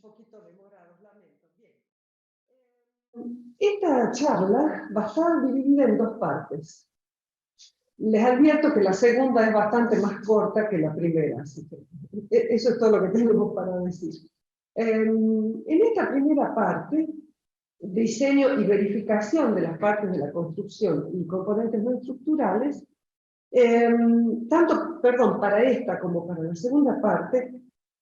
poquito demorados, lamento. Bien. Esta charla va a estar dividida en dos partes. Les advierto que la segunda es bastante más corta que la primera, así que eso es todo lo que tenemos para decir. En esta primera parte, diseño y verificación de las partes de la construcción y componentes no estructurales, para esta como para la segunda parte,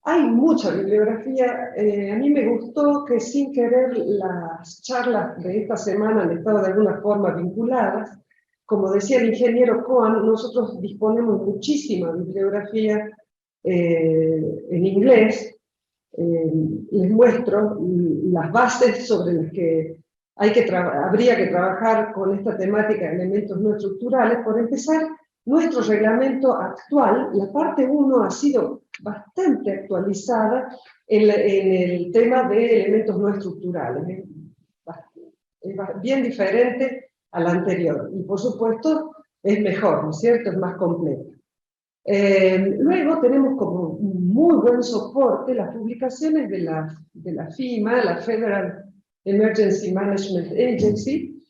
hay mucha bibliografía. A mí me gustó que sin querer las charlas de esta semana han estado de alguna forma vinculadas. Como decía el ingeniero Cohen, nosotros disponemos muchísima bibliografía en inglés. Les muestro las bases sobre las que habría que trabajar con esta temática de elementos no estructurales. Por empezar, nuestro reglamento actual, la parte 1 ha sido bastante actualizada en el tema de elementos no estructurales. Es bien diferente a la anterior. Y por supuesto es mejor, ¿no es cierto? Es más completa. Luego tenemos como un muy buen soporte las publicaciones de la FEMA, la Federal Emergency Management Agency.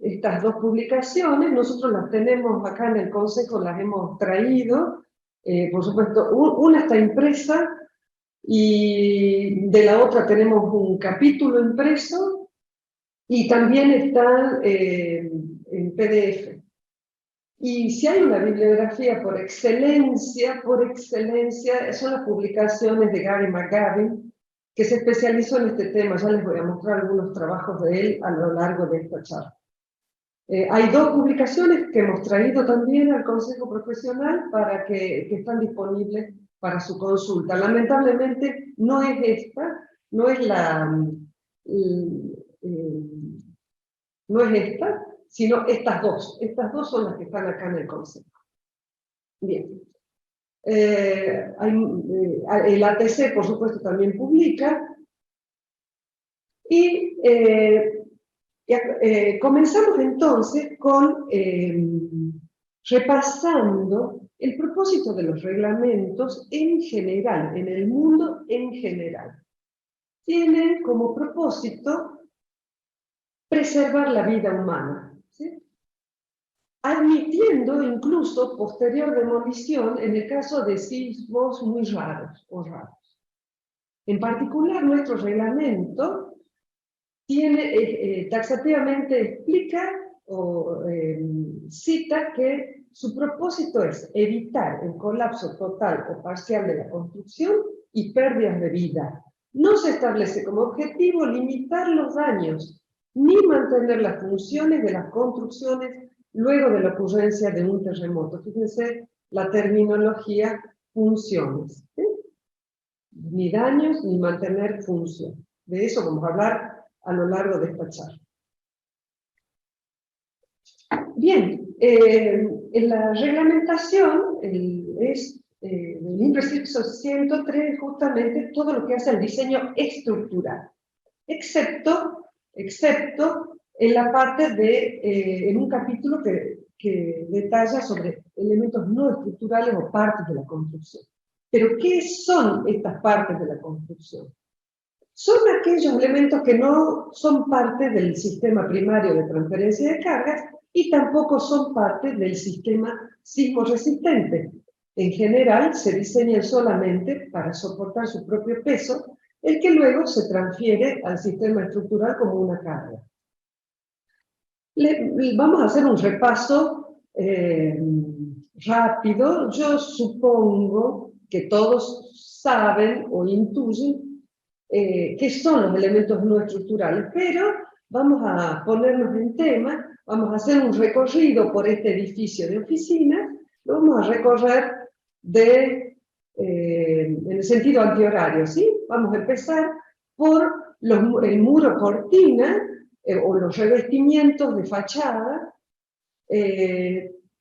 Estas dos publicaciones nosotros las tenemos acá en el Consejo, las hemos traído. Por supuesto, una está impresa y de la otra tenemos un capítulo impreso y también está en PDF. Y si hay una bibliografía por excelencia, son las publicaciones de Gary McGavin, que se especializó en este tema. Ya les voy a mostrar algunos trabajos de él a lo largo de esta charla. Hay dos publicaciones que hemos traído también al Consejo Profesional para que están disponibles para su consulta. Lamentablemente no es esta, no es sino estas dos. Estas dos son las que están acá en el Consejo. Bien. El ATC, por supuesto, también publica. Y comenzamos entonces con repasando el propósito de los reglamentos en general, en el mundo en general. Tienen como propósito preservar la vida humana, ¿sí? Admitiendo incluso posterior demolición en el caso de sismos muy raros o raros. En particular, nuestro reglamento tiene, taxativamente explica o cita que su propósito es evitar el colapso total o parcial de la construcción y pérdidas de vida. No se establece como objetivo limitar los daños ni mantener las funciones de las construcciones luego de la ocurrencia de un terremoto. Fíjense la terminología funciones, ¿sí? Ni daños ni mantener función. De eso vamos a hablar a lo largo de esta charla. Bien, en la reglamentación es el INRECIPSO 103 justamente todo lo que hace al diseño estructural, excepto en la parte en un capítulo que detalla sobre elementos no estructurales o partes de la construcción. Pero, ¿qué son estas partes de la construcción? Son aquellos elementos que no son parte del sistema primario de transferencia de cargas y tampoco son parte del sistema sismo resistente. En general, se diseñan solamente para soportar su propio peso, el que luego se transfiere al sistema estructural como una carga. Vamos a hacer un repaso rápido. Yo supongo que todos saben o intuyen qué son los elementos no estructurales, pero vamos a ponernos en tema, vamos a hacer un recorrido por este edificio de oficinas, lo vamos a recorrer en el sentido antihorario, ¿sí? Vamos a empezar por el muro cortina, o los revestimientos de fachada,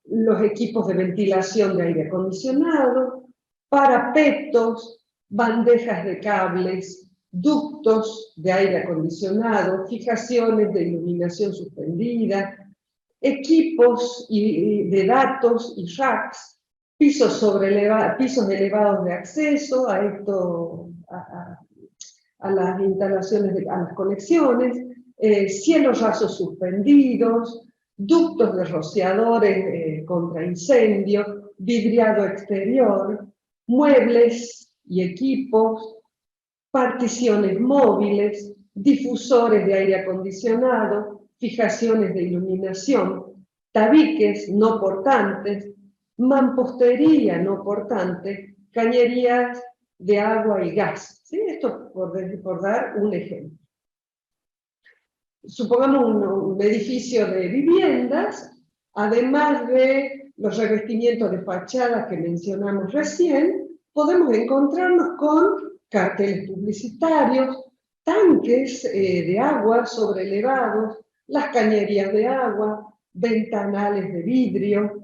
los equipos de ventilación de aire acondicionado, parapetos, bandejas de cables, ductos de aire acondicionado, fijaciones de iluminación suspendida, equipos de datos y racks, pisos elevados de acceso a las instalaciones, a las conexiones, cielos rasos suspendidos, ductos de rociadores contra incendio, vidriado exterior, muebles y equipos, particiones móviles, difusores de aire acondicionado, fijaciones de iluminación, tabiques no portantes, mampostería no portante, cañerías de agua y gas. ¿Sí? Esto por dar un ejemplo. Supongamos un edificio de viviendas, además de los revestimientos de fachadas que mencionamos recién, podemos encontrarnos con carteles publicitarios, tanques de agua sobrelevados, las cañerías de agua, ventanales de vidrio,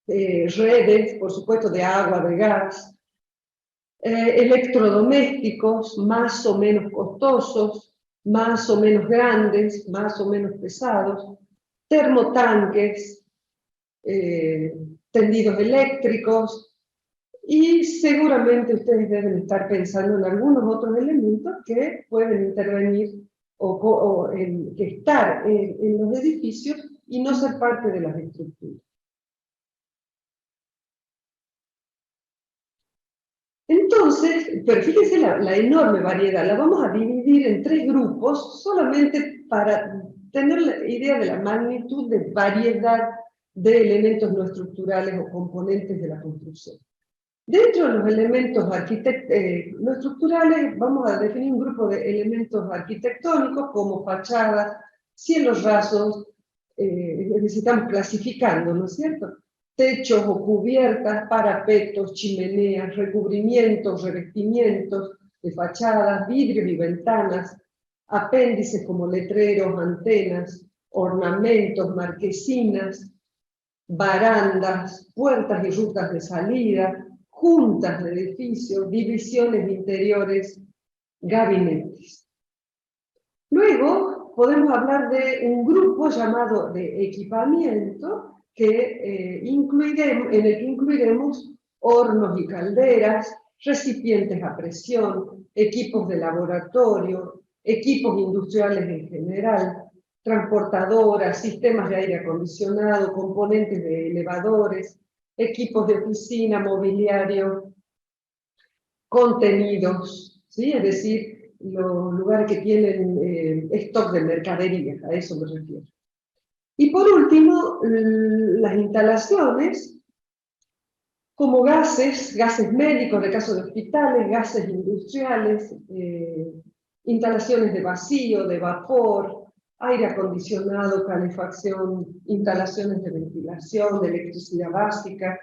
redes, por supuesto, de agua, de gas, electrodomésticos más o menos costosos, más o menos grandes, más o menos pesados, termotanques, tendidos eléctricos, y seguramente ustedes deben estar pensando en algunos otros elementos que pueden intervenir o que estar en los edificios y no ser parte de las estructuras. Entonces, pero fíjense la enorme variedad, la vamos a dividir en 3 grupos solamente para tener la idea de la magnitud de variedad de elementos no estructurales o componentes de la construcción. Dentro de los elementos no estructurales vamos a definir un grupo de elementos arquitectónicos como fachadas, cielos rasos, estamos clasificando, ¿no es cierto? Techos o cubiertas, parapetos, chimeneas, recubrimientos, revestimientos de fachadas, vidrios y ventanas, apéndices como letreros, antenas, ornamentos, marquesinas, barandas, puertas y rutas de salida, juntas de edificios, divisiones interiores, gabinetes. Luego podemos hablar de un grupo llamado de equipamiento en el que incluiremos hornos y calderas, recipientes a presión, equipos de laboratorio, equipos industriales en general, transportadoras, sistemas de aire acondicionado, componentes de elevadores, equipos de oficina, mobiliario, contenidos, ¿sí? Es decir, los lugares que tienen stock de mercadería, a eso me refiero. Y por último, las instalaciones, como gases médicos, de caso de hospitales, gases industriales, instalaciones de vacío, de vapor, aire acondicionado, calefacción, instalaciones de ventilación, de electricidad básica,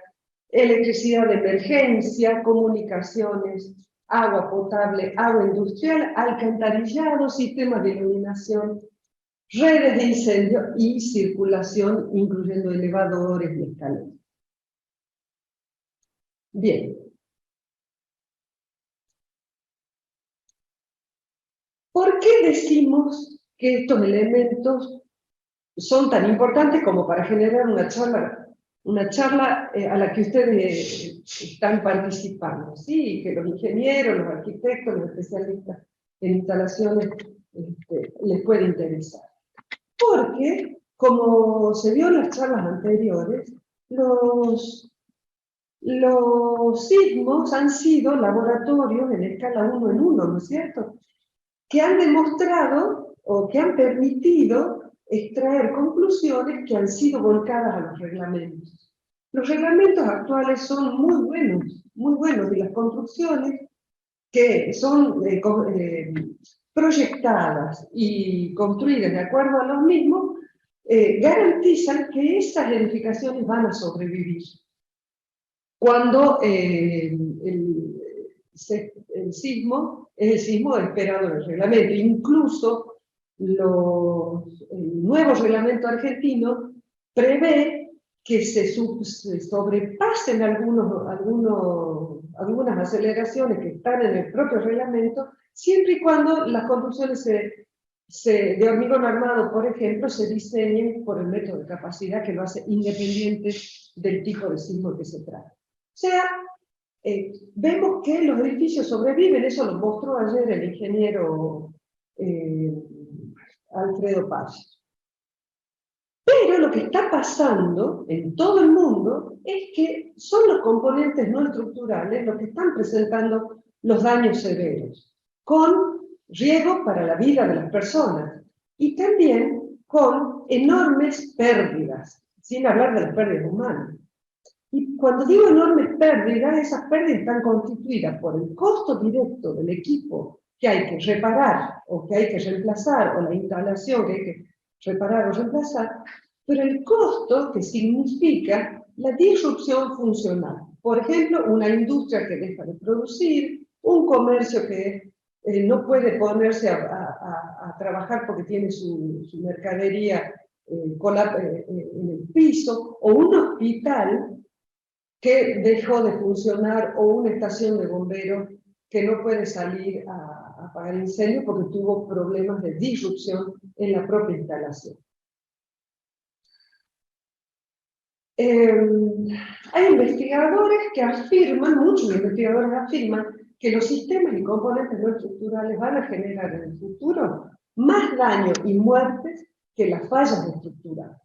electricidad de emergencia, comunicaciones, agua potable, agua industrial, alcantarillado, sistemas de iluminación, redes de incendio y circulación, incluyendo elevadores y escaleras. Bien. ¿Por qué decimos que estos elementos son tan importantes como para generar una charla a la que ustedes están participando? Sí, que los ingenieros, los arquitectos, los especialistas en instalaciones les puede interesar. Porque, como se vio en las charlas anteriores, los sismos han sido laboratorios en escala 1 en 1, ¿no es cierto?, que han demostrado o que han permitido extraer conclusiones que han sido volcadas a los reglamentos. Los reglamentos actuales son muy buenos, y las construcciones que son proyectadas y construidas de acuerdo a los mismos, garantizan que esas edificaciones van a sobrevivir. Cuando el sismo es el sismo esperado en el reglamento. Incluso el nuevo reglamento argentino prevé que se sobrepasen algunas aceleraciones que están en el propio reglamento, siempre y cuando las construcciones de hormigón armado, por ejemplo, se diseñen por el método de capacidad que lo hace independiente del tipo de sismo que se trata. sea, vemos que los edificios sobreviven, eso lo mostró ayer el ingeniero Alfredo Paz. Pero lo que está pasando en todo el mundo es que son los componentes no estructurales los que están presentando los daños severos, con riesgos para la vida de las personas y también con enormes pérdidas, sin hablar de las pérdidas humanas. Y cuando digo enormes pérdidas, esas pérdidas están constituidas por el costo directo del equipo que hay que reparar o que hay que reemplazar, o la instalación que hay que reparar o reemplazar, pero el costo que significa la disrupción funcional. Por ejemplo, una industria que deja de producir, un comercio que no puede ponerse a trabajar porque tiene su mercadería en el piso, o un hospital que dejó de funcionar, o una estación de bomberos que no puede salir a apagar incendios porque tuvo problemas de disrupción en la propia instalación. Hay investigadores que afirman, muchos investigadores afirman, que los sistemas y componentes no estructurales van a generar en el futuro más daño y muertes que las fallas estructurales.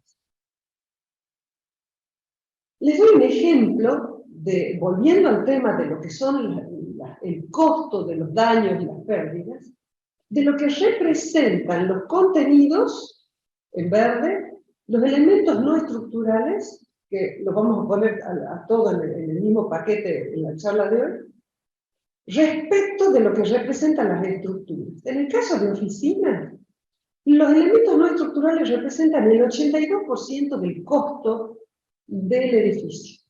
Les doy un ejemplo, volviendo al tema de lo que son el costo de los daños y las pérdidas, de lo que representan los contenidos, en verde, los elementos no estructurales, que los vamos a poner a todo en el mismo paquete en la charla de hoy, respecto de lo que representan las estructuras. En el caso de oficinas, los elementos no estructurales representan el 82% del costo del edificio.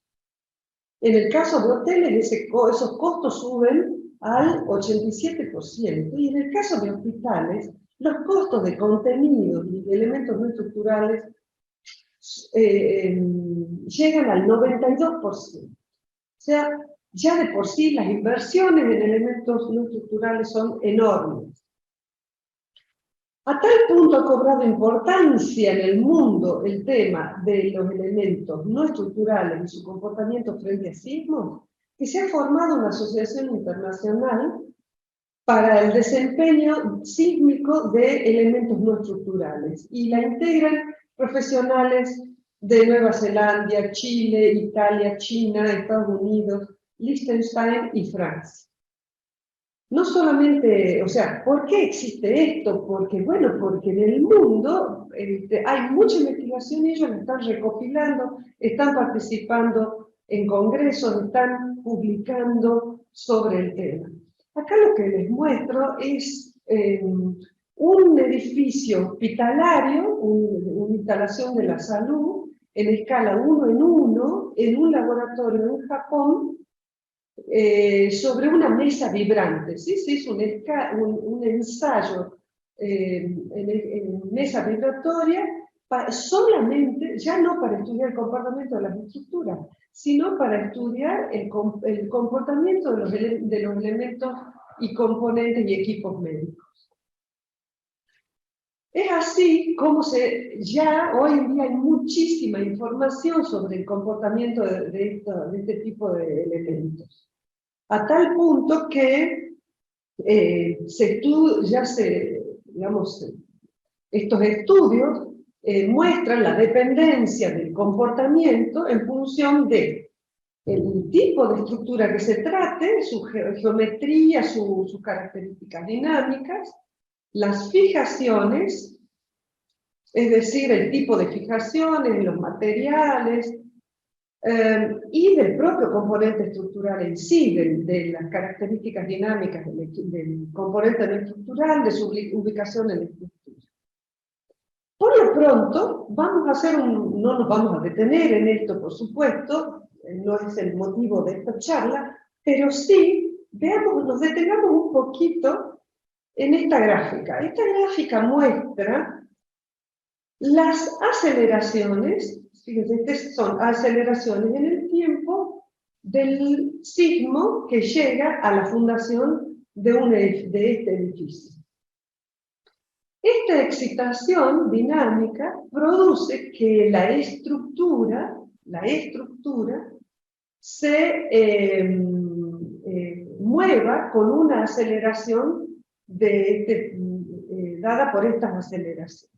En el caso de hoteles, esos costos suben al 87%, y en el caso de hospitales, los costos de contenidos y de elementos no estructurales llegan al 92%. O sea, ya de por sí las inversiones en elementos no estructurales son enormes. A tal punto ha cobrado importancia en el mundo el tema de los elementos no estructurales y su comportamiento frente a sismos, que se ha formado una asociación internacional para el desempeño sísmico de elementos no estructurales, y la integran profesionales de Nueva Zelanda, Chile, Italia, China, Estados Unidos, Liechtenstein y Francia. No solamente, o sea, ¿por qué existe esto? Porque, bueno, porque en el mundo hay mucha investigación y ellos la están recopilando, están participando en congresos, están publicando sobre el tema. Acá lo que les muestro es un edificio hospitalario, una instalación de la salud en escala 1 en 1, en un laboratorio en Japón, sobre una mesa vibrante. ¿Sí? Se hizo un ensayo en mesa vibratoria solamente, ya no para estudiar el comportamiento de las estructuras, sino para estudiar el comportamiento de los elementos y componentes y equipos médicos. Es así como ya hoy en día hay muchísima información sobre el comportamiento de este tipo de elementos. A tal punto que digamos, estos estudios muestran la dependencia del comportamiento en función de el tipo de estructura que se trate, su geometría, sus características dinámicas, las fijaciones, es decir, el tipo de fijaciones, los materiales, y del propio componente estructural en sí, de las características dinámicas del componente no estructural, de su ubicación en la estructura. Por lo pronto, no nos vamos a detener en esto, por supuesto, no es el motivo de esta charla, pero sí, nos detengamos un poquito en esta gráfica. Esta gráfica muestra las aceleraciones. Fíjense, estas son aceleraciones en el tiempo del sismo que llega a la fundación de este edificio. Esta excitación dinámica produce que la estructura se mueva con una aceleración dada por estas aceleraciones.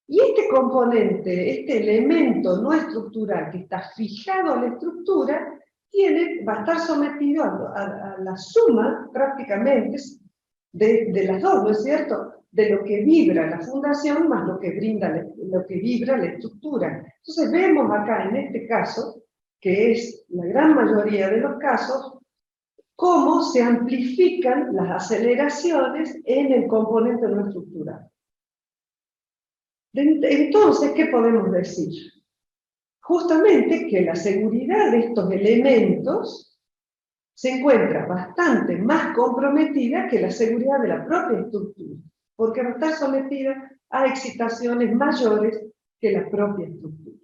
Y este componente, este elemento no estructural que está fijado a la estructura, va a estar sometido a la suma prácticamente de las dos, ¿no es cierto? De lo que vibra la fundación más lo que vibra la estructura. Entonces vemos acá en este caso, que es la gran mayoría de los casos, cómo se amplifican las aceleraciones en el componente no estructural. Entonces, ¿qué podemos decir? Justamente que la seguridad de estos elementos se encuentra bastante más comprometida que la seguridad de la propia estructura, porque va a estar sometida a excitaciones mayores que la propia estructura.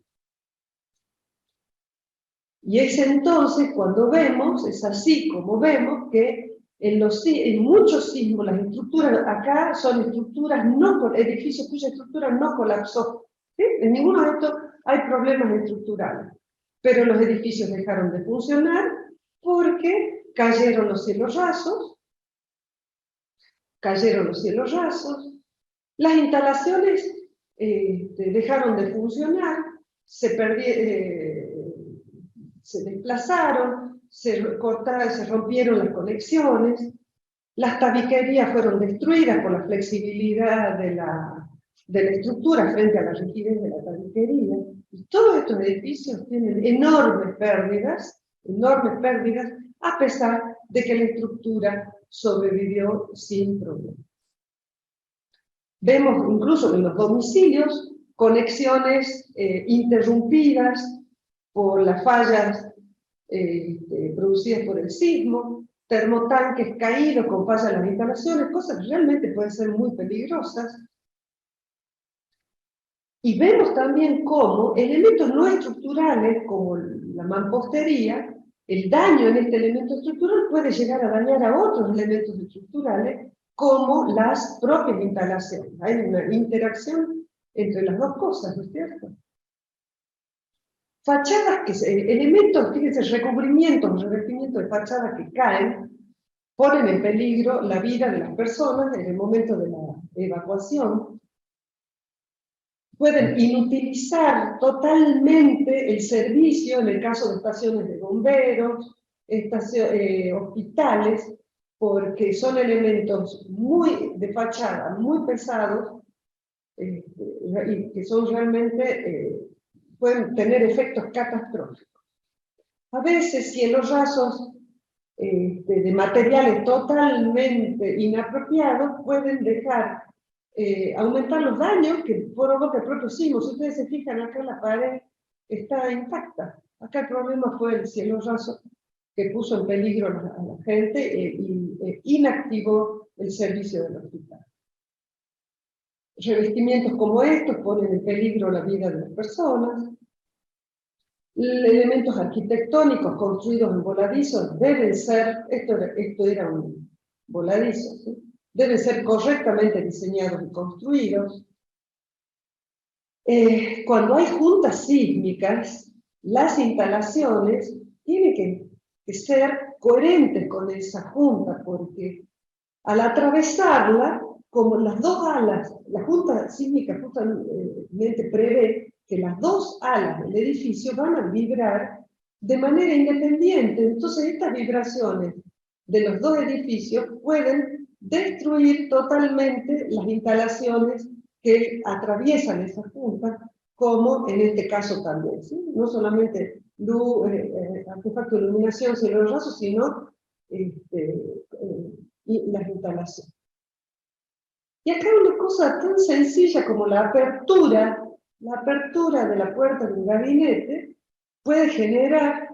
Y es entonces cuando vemos, es así como vemos que en muchos sismos las estructuras acá son estructuras edificios cuya estructura no colapsó. ¿Sí? En ninguno de estos hay problemas estructurales. Pero los edificios dejaron de funcionar porque cayeron los cielos rasos, las instalaciones dejaron de funcionar, se desplazaron, se rompieron las conexiones, las tabiquerías fueron destruidas por la flexibilidad de la estructura frente a la rigidez de la tabiquería. Y todos estos edificios tienen enormes pérdidas, a pesar de que la estructura sobrevivió sin problema. Vemos incluso en los domicilios conexiones interrumpidas por las fallas producidas por el sismo, termotanques caídos con fallas en las instalaciones, cosas que realmente pueden ser muy peligrosas. Y vemos también cómo elementos no estructurales, como la mampostería, el daño en este elemento estructural puede llegar a dañar a otros elementos estructurales, como las propias instalaciones. Hay una interacción entre las dos cosas, ¿no es cierto? Fachadas, elementos, fíjense, revestimientos de fachadas que caen, ponen en peligro la vida de las personas en el momento de la evacuación. Pueden inutilizar totalmente el servicio en el caso de estaciones de bomberos, hospitales, porque son elementos de fachada muy pesados y que son realmente, pueden tener efectos catastróficos. A veces cielos rasos de materiales totalmente inapropiados pueden aumentar los daños que provoca el propio sismo. Si ustedes se fijan acá, la pared está intacta. Acá el problema fue el cielo raso que puso en peligro a la gente e inactivó el servicio del hospital. Revestimientos como estos ponen en peligro la vida de las personas. Elementos arquitectónicos construidos en voladizos deben ser, esto era un voladizo, ¿sí? Deben ser correctamente diseñados y construidos. Cuando hay juntas sísmicas, las instalaciones tienen que ser coherentes con esa junta, porque al atravesarla, como las dos alas, la junta sísmica justamente prevé que las dos alas del edificio van a vibrar de manera independiente. Entonces estas vibraciones de los dos edificios pueden destruir totalmente las instalaciones que atraviesan esa junta, como en este caso también, ¿sí? No solamente artefacto de iluminación, cielos rasos, sino las instalaciones. Y acá una cosa tan sencilla como la apertura de la puerta de un gabinete puede generar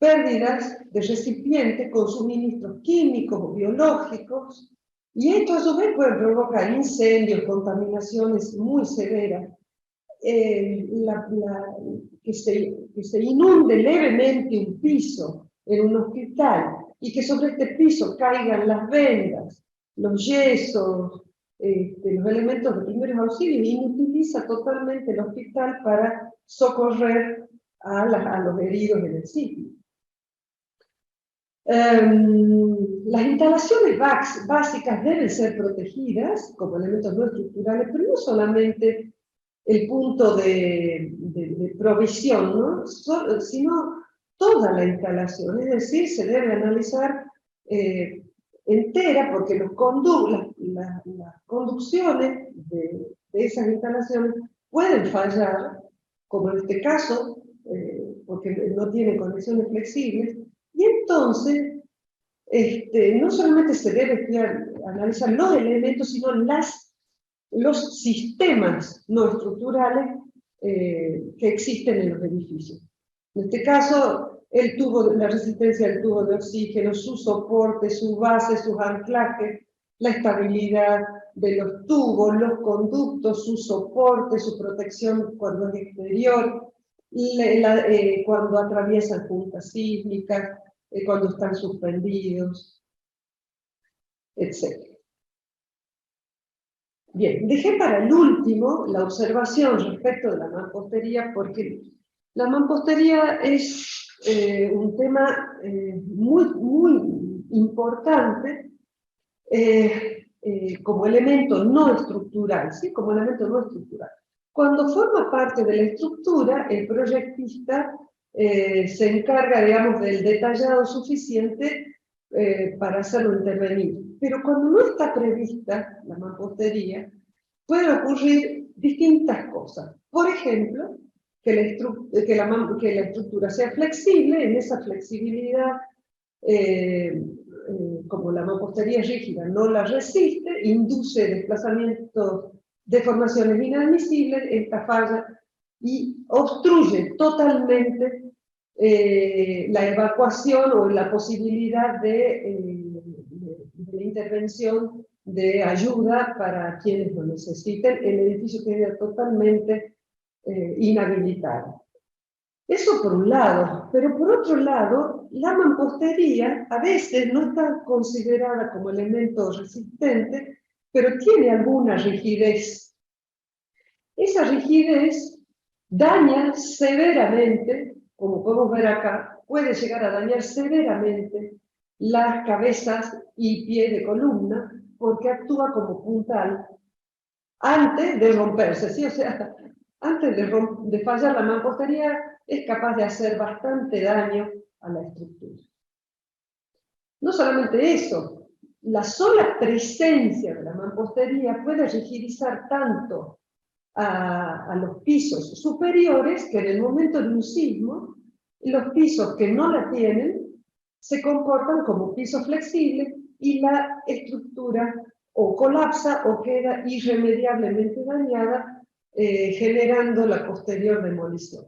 pérdidas de recipientes con suministros químicos o biológicos, y esto a su vez puede provocar incendios, contaminaciones muy severas, que se inunde levemente un piso en un hospital y que sobre este piso caigan las vendas, los yesos, los elementos de primeros auxilios, inutiliza totalmente el hospital para socorrer a los heridos en el sitio. Las instalaciones básicas deben ser protegidas como elementos no estructurales, pero no solamente el punto de provisión, ¿no? Sino toda la instalación, es decir, se debe analizar entera, porque las conducciones de esas instalaciones pueden fallar, como en este caso, porque no tienen conexiones flexibles, y entonces no solamente se debe analizar los elementos, sino los sistemas no estructurales que existen en los edificios. En este caso, la resistencia del tubo de oxígeno, su soporte, su base, sus anclajes, la estabilidad de los tubos, los conductos, su soporte, su protección cuando es exterior, cuando atraviesan puntas sísmicas, cuando están suspendidos, etc. Bien, dejé para el último la observación respecto de la mampostería, porque la mampostería es un tema muy importante como elemento no estructural, ¿sí? Como elemento no estructural. Cuando forma parte de la estructura, el proyectista se encarga, digamos, del detallado suficiente para hacerlo intervenir. Pero cuando no está prevista la mampostería, pueden ocurrir distintas cosas. Por ejemplo, que la estructura sea flexible, en esa flexibilidad, como la mampostería rígida no la resiste, induce desplazamientos, deformaciones inadmisibles, esta falla y obstruye totalmente la evacuación o la posibilidad de intervención de ayuda para quienes lo necesiten. El edificio queda totalmente inhabilitado. Eso por un lado, pero por otro lado, la mampostería a veces no está considerada como elemento resistente, pero tiene alguna rigidez. Esa rigidez daña severamente, como podemos ver acá, puede llegar a dañar severamente las cabezas y pie de columna, porque actúa como puntal antes de romperse, ¿sí? O sea, antes de fallar la mampostería, es capaz de hacer bastante daño a la estructura. No solamente eso, la sola presencia de la mampostería puede rigidizar tanto a los pisos superiores que en el momento de un sismo, los pisos que no la tienen se comportan como pisos flexibles y la estructura o colapsa o queda irremediablemente dañada, generando la posterior demolición.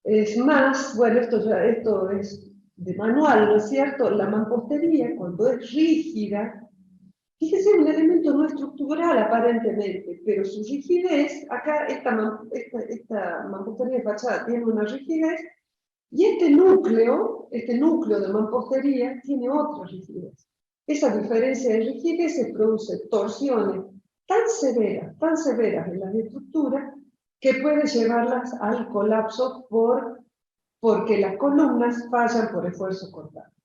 Es más, bueno, esto es de manual, ¿no es cierto? La mampostería, cuando es rígida, fíjese, un elemento no estructural aparentemente, pero su rigidez, acá esta mampostería de fachada tiene una rigidez, y este núcleo de mampostería tiene otra rigidez. Esa diferencia de rigidez produce torsiones tan severas en las estructuras, que puede llevarlas al colapso porque las columnas fallan por esfuerzo cortante.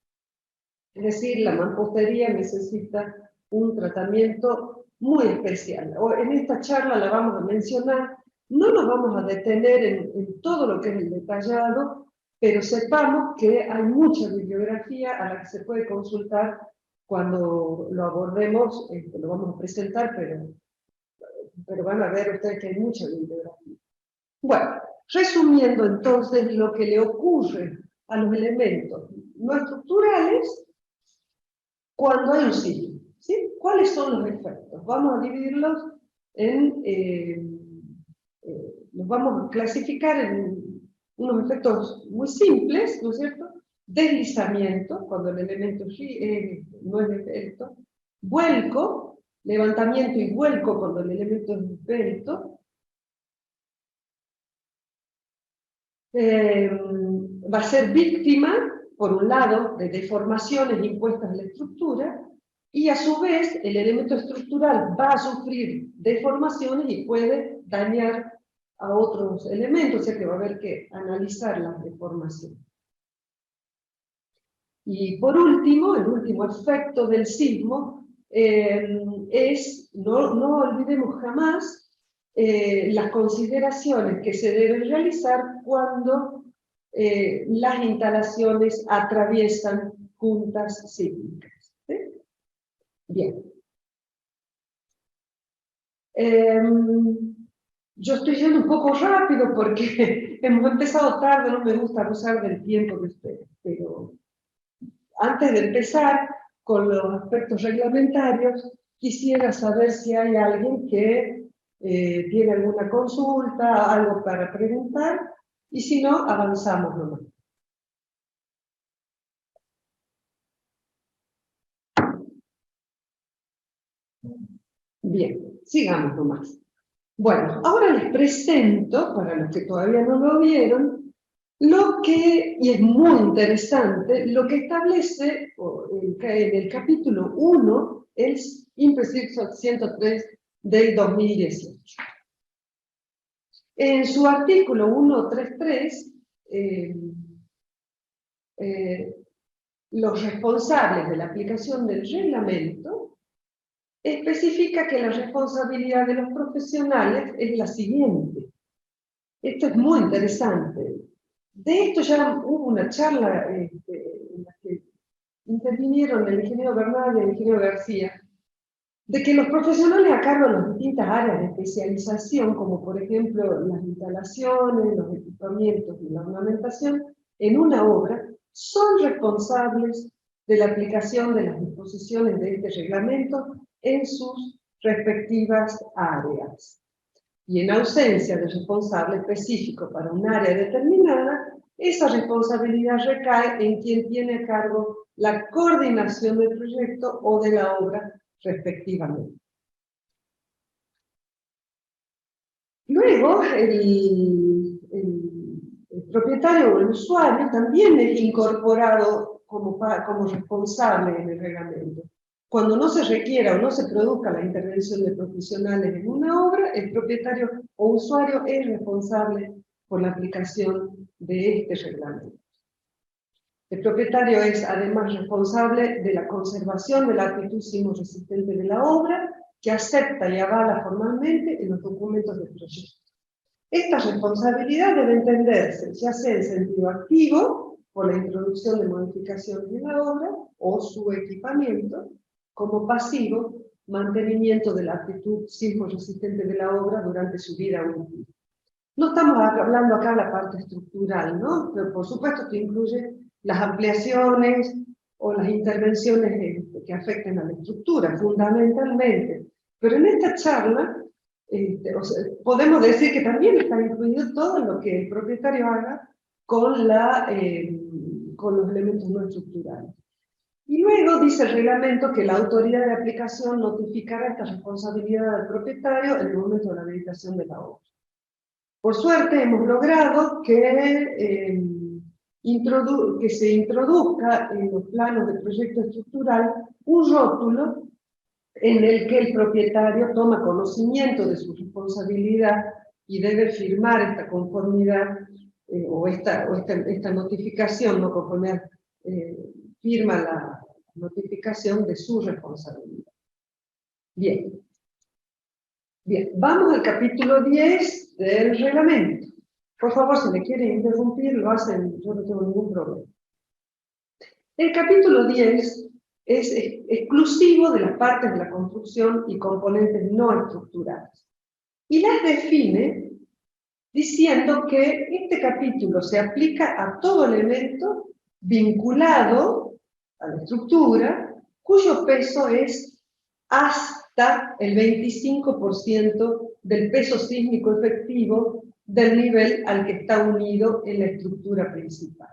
Es decir, la mampostería necesita un tratamiento muy especial. En esta charla la vamos a mencionar, no nos vamos a detener en todo lo que es el detallado, pero sepamos que hay mucha bibliografía a la que se puede consultar cuando lo abordemos, lo vamos a presentar, pero van a ver ustedes que hay mucha bibliografía. Bueno, resumiendo entonces lo que le ocurre a los elementos no estructurales cuando hay un sismo, ¿sí? ¿Cuáles son los efectos? Vamos a dividirlos los vamos a clasificar en unos efectos muy simples, ¿no es cierto? Deslizamiento, cuando el elemento no es esbelto. Vuelco, levantamiento y vuelco cuando el elemento es esbelto. Va a ser víctima, por un lado, de deformaciones impuestas a la estructura, y a su vez el elemento estructural va a sufrir deformaciones y puede dañar a otros elementos, o sea que va a haber que analizar las deformaciones. Y por último, el último efecto del sismo es, no olvidemos jamás, las consideraciones que se deben realizar cuando las instalaciones atraviesan juntas sísmicas. ¿Sí? Bien. Yo estoy yendo un poco rápido porque hemos empezado tarde, no me gusta abusar del tiempo de ustedes, pero antes de empezar con los aspectos reglamentarios, quisiera saber si hay alguien que tiene alguna consulta, algo para preguntar, y si no, avanzamos nomás. Bien, sigamos nomás. Bueno, ahora les presento, para los que todavía no lo vieron, lo que, y es muy interesante, lo que establece en el capítulo 1, el INPE 103 del 2018. En su artículo 133, los responsables de la aplicación del reglamento especifica que la responsabilidad de los profesionales es la siguiente. Esto es muy interesante. De esto ya hubo una charla en la que intervinieron el ingeniero Bernal y el ingeniero García, de que los profesionales a cargo de las distintas áreas de especialización, como por ejemplo las instalaciones, los equipamientos y la ornamentación, en una obra, son responsables de la aplicación de las disposiciones de este reglamento en sus respectivas áreas. Y en ausencia de responsable específico para un área determinada, esa responsabilidad recae en quien tiene a cargo la coordinación del proyecto o de la obra respectivamente. Luego, el propietario o el usuario también es incorporado como responsable en el reglamento. Cuando no se requiera o no se produzca la intervención de profesionales en una obra, el propietario o usuario es responsable por la aplicación de este reglamento. El propietario es además responsable de la conservación de la actitud sismo-resistente de la obra, que acepta y avala formalmente en los documentos del proyecto. Esta responsabilidad debe entenderse ya sea en sentido activo, por la introducción de modificaciones en la obra, o su equipamiento, como pasivo, mantenimiento de la actitud sismo-resistente de la obra durante su vida útil. No estamos hablando acá de la parte estructural, ¿no? Pero por supuesto que incluye las ampliaciones o las intervenciones que afecten a la estructura, fundamentalmente. Pero en esta charla, podemos decir que también está incluido todo lo que el propietario haga con los elementos no estructurales. Y luego dice el reglamento que la autoridad de aplicación notificará esta responsabilidad al propietario en el momento de la habilitación de la obra. Por suerte hemos logrado que se introduzca en los planos del proyecto estructural un rótulo en el que el propietario toma conocimiento de su responsabilidad y debe firmar esta conformidad o esta notificación, no conformidad, firma la notificación de su responsabilidad. Bien. Bien, vamos al capítulo 10 del reglamento. Por favor, si me quieren interrumpir, lo hacen, yo no tengo ningún problema. El capítulo 10 es exclusivo de las partes de la construcción y componentes no estructurales. Y las define diciendo que este capítulo se aplica a todo elemento vinculado a la estructura, cuyo peso es hasta el 25% del peso sísmico efectivo del nivel al que está unido en la estructura principal.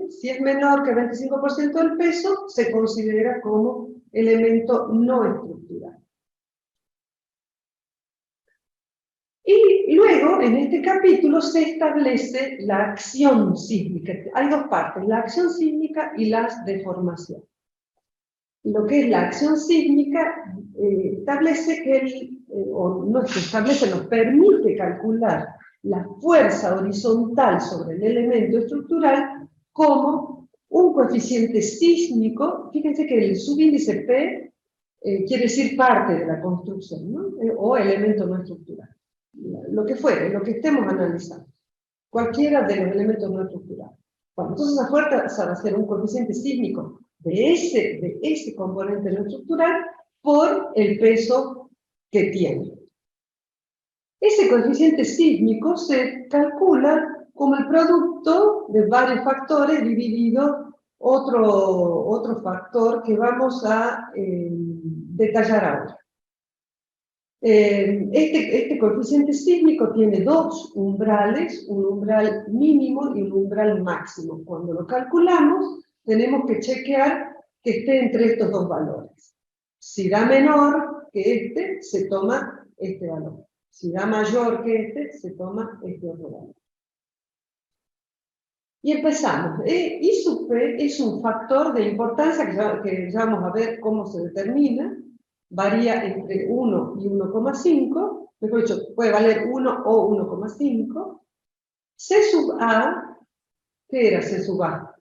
Si es menor que el 25% del peso, se considera como elemento no estructural. Y luego, en este capítulo, se establece la acción sísmica. Hay dos partes, la acción sísmica y las deformaciones. Lo que es la acción sísmica establece que, nos permite calcular la fuerza horizontal sobre el elemento estructural como un coeficiente sísmico. Fíjense que el subíndice P quiere decir parte de la construcción, ¿no? O elemento no estructural. Lo que fuere, lo que estemos analizando. Cualquiera de los elementos no estructurales. Bueno, entonces la fuerza va a ser un coeficiente sísmico de ese componente no estructural por el peso que tiene. Ese coeficiente sísmico se calcula como el producto de varios factores dividido otro factor que vamos a detallar ahora. Este coeficiente sísmico tiene dos umbrales, un umbral mínimo y un umbral máximo. Cuando lo calculamos, tenemos que chequear que esté entre estos dos valores. Si da menor que este, se toma este valor. Si da mayor que este, se toma este otro valor. Y empezamos. I sub P es un factor de importancia que ya vamos a ver cómo se determina. Varía entre 1 y 1,5, mejor dicho, puede valer 1 o 1,5. C sub A, ¿qué era C sub A?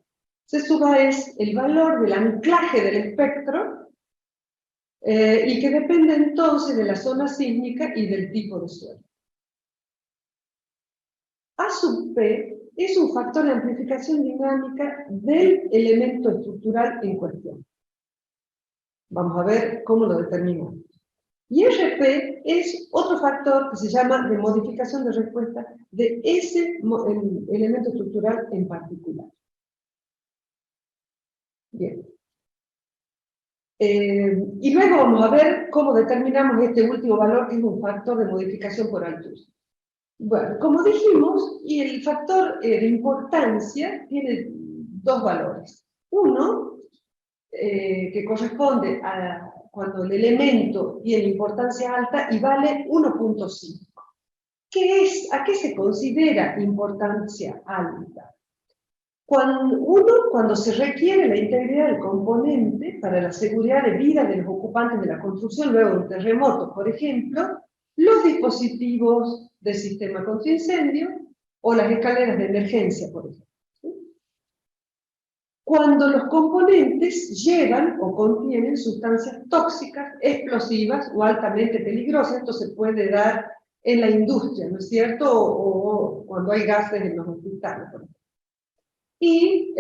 C sub A es el valor del anclaje del espectro y que depende entonces de la zona sísmica y del tipo de suelo. A sub P es un factor de amplificación dinámica del elemento estructural en cuestión. Vamos a ver cómo lo determinamos. Y RP es otro factor que se llama de modificación de respuesta de ese elemento estructural en particular. Bien. Y luego vamos a ver cómo determinamos este último valor, que es un factor de modificación por altura. Bueno, como dijimos, y el factor de importancia tiene dos valores. Uno, que corresponde a cuando el elemento tiene importancia alta y vale 1,5. ¿A qué se considera importancia alta? Cuando se requiere la integridad del componente para la seguridad de vida de los ocupantes de la construcción luego de un terremoto, por ejemplo, los dispositivos del sistema contra incendio o las escaleras de emergencia, por ejemplo. Cuando los componentes llevan o contienen sustancias tóxicas, explosivas o altamente peligrosas. Esto se puede dar en la industria, ¿no es cierto? O cuando hay gases en los hospitales, por ejemplo. Y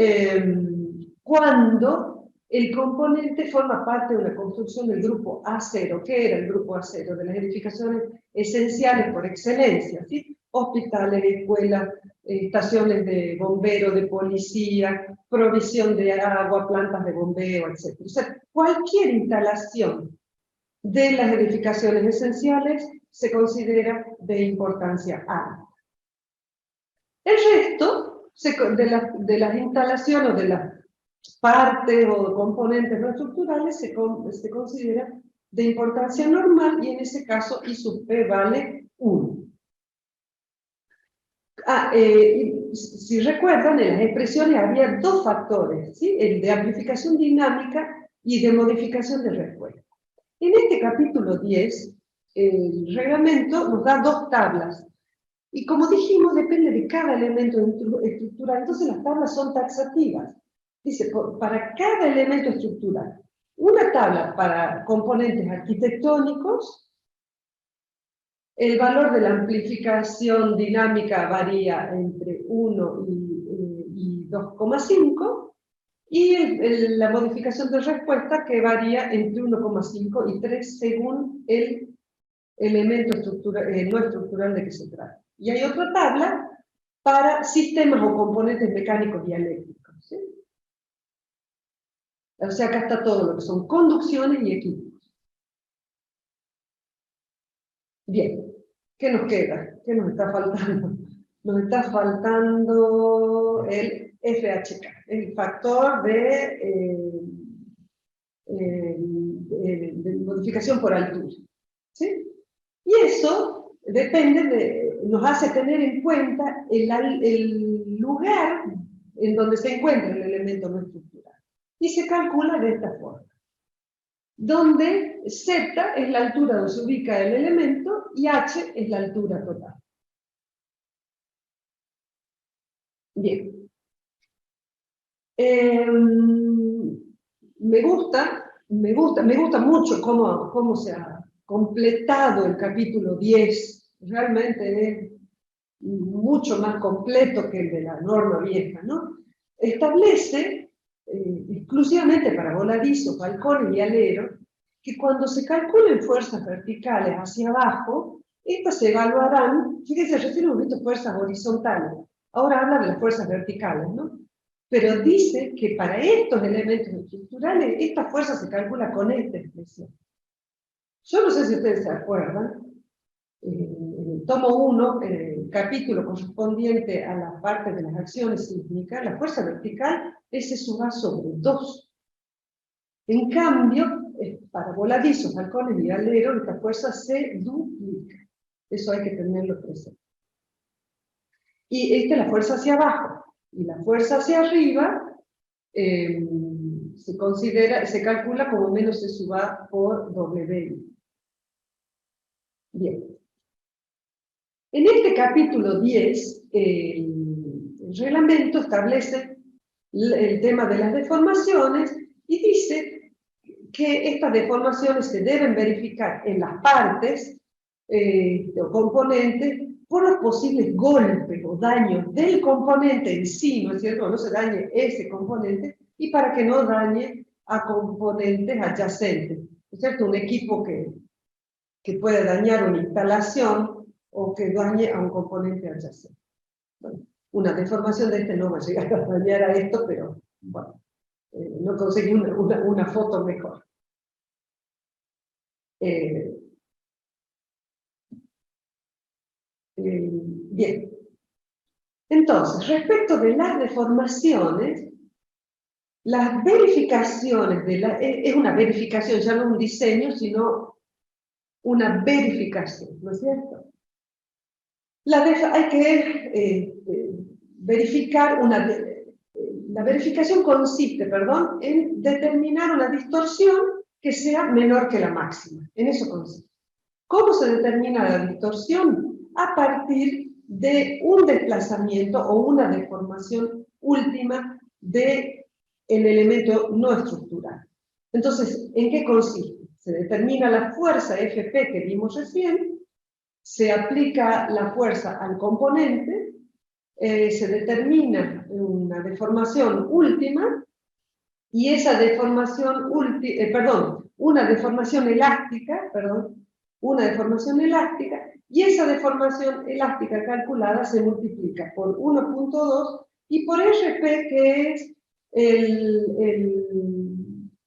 cuando el componente forma parte de una construcción del grupo A0, ¿qué era el grupo A0? De las edificaciones esenciales por excelencia, ¿sí? Hospitales, escuelas, estaciones de bombero, de policía, provisión de agua, plantas de bombeo, etc. O sea, cualquier instalación de las edificaciones esenciales se considera de importancia alta. El resto de las instalaciones o de las partes o componentes no estructurales se considera de importancia normal, y en ese caso I sub P vale 1. Si recuerdan, en las expresiones había dos factores, ¿sí? El de amplificación dinámica y de modificación de respuesta. En este capítulo 10, el reglamento nos da dos tablas. Y como dijimos, depende de cada elemento estructural. Entonces las tablas son taxativas. Dice, para cada elemento estructural, una tabla para componentes arquitectónicos. El valor de la amplificación dinámica varía entre 1 y 2,5, y la modificación de respuesta que varía entre 1,5 y 3 según el elemento no estructural de que se trata. Y hay otra tabla para sistemas o componentes mecánicos dialéctricos, ¿sí? O sea, acá está todo lo que son conducciones y equipos. Bien. ¿Qué nos queda? ¿Qué nos está faltando? Nos está faltando el FHK, el factor de modificación por altura. ¿Sí? Y eso nos hace tener en cuenta el lugar en donde se encuentra el elemento no estructural. Y se calcula de esta forma, donde Z es la altura donde se ubica el elemento y H es la altura total. Bien. Me gusta mucho cómo se ha completado el capítulo 10. Realmente es mucho más completo que el de la norma vieja, ¿no? Establece, exclusivamente para voladizos, balcones y aleros, que cuando se calculen fuerzas verticales hacia abajo, estas se evaluarán, fíjense, recién hemos visto fuerzas horizontales, ahora habla de las fuerzas verticales, ¿no? Pero dice que para estos elementos estructurales, esta fuerza se calcula con esta expresión. Yo no sé si ustedes se acuerdan, en el tomo 1, el capítulo correspondiente a la parte de las acciones sísmicas, la fuerza vertical es suma sobre 2. En cambio, para voladizos, halcones y aleros, esta fuerza se duplica. Eso hay que tenerlo presente. Y esta es la fuerza hacia abajo. Y la fuerza hacia arriba se calcula como menos S sub A por W. Bien. En este capítulo 10, el reglamento establece el tema de las deformaciones y dice que estas deformaciones se deben verificar en las partes o componentes por los posibles golpes o daños del componente en sí, ¿no es cierto? No se dañe ese componente y para que no dañe a componentes adyacentes, ¿no es cierto? Un equipo que puede dañar una instalación o que dañe a un componente adyacente. Bueno, una deformación de este no va a llegar a dañar a esto, pero bueno, no conseguí una foto mejor. Bien. Entonces, respecto de las deformaciones, las verificaciones, es una verificación, ya no un diseño, sino una verificación, ¿no es cierto? Hay que verificar la verificación consiste, perdón, en determinar una distorsión que sea menor que la máxima. En eso consiste. ¿Cómo se determina la distorsión? A partir de un desplazamiento o una deformación última del elemento no estructural. Entonces, ¿en qué consiste? Se determina la fuerza Fp que vimos recién, se aplica la fuerza al componente, se determina una deformación última, y esa deformación una deformación elástica, y esa deformación elástica calculada se multiplica por 1.2 y por Rp, que es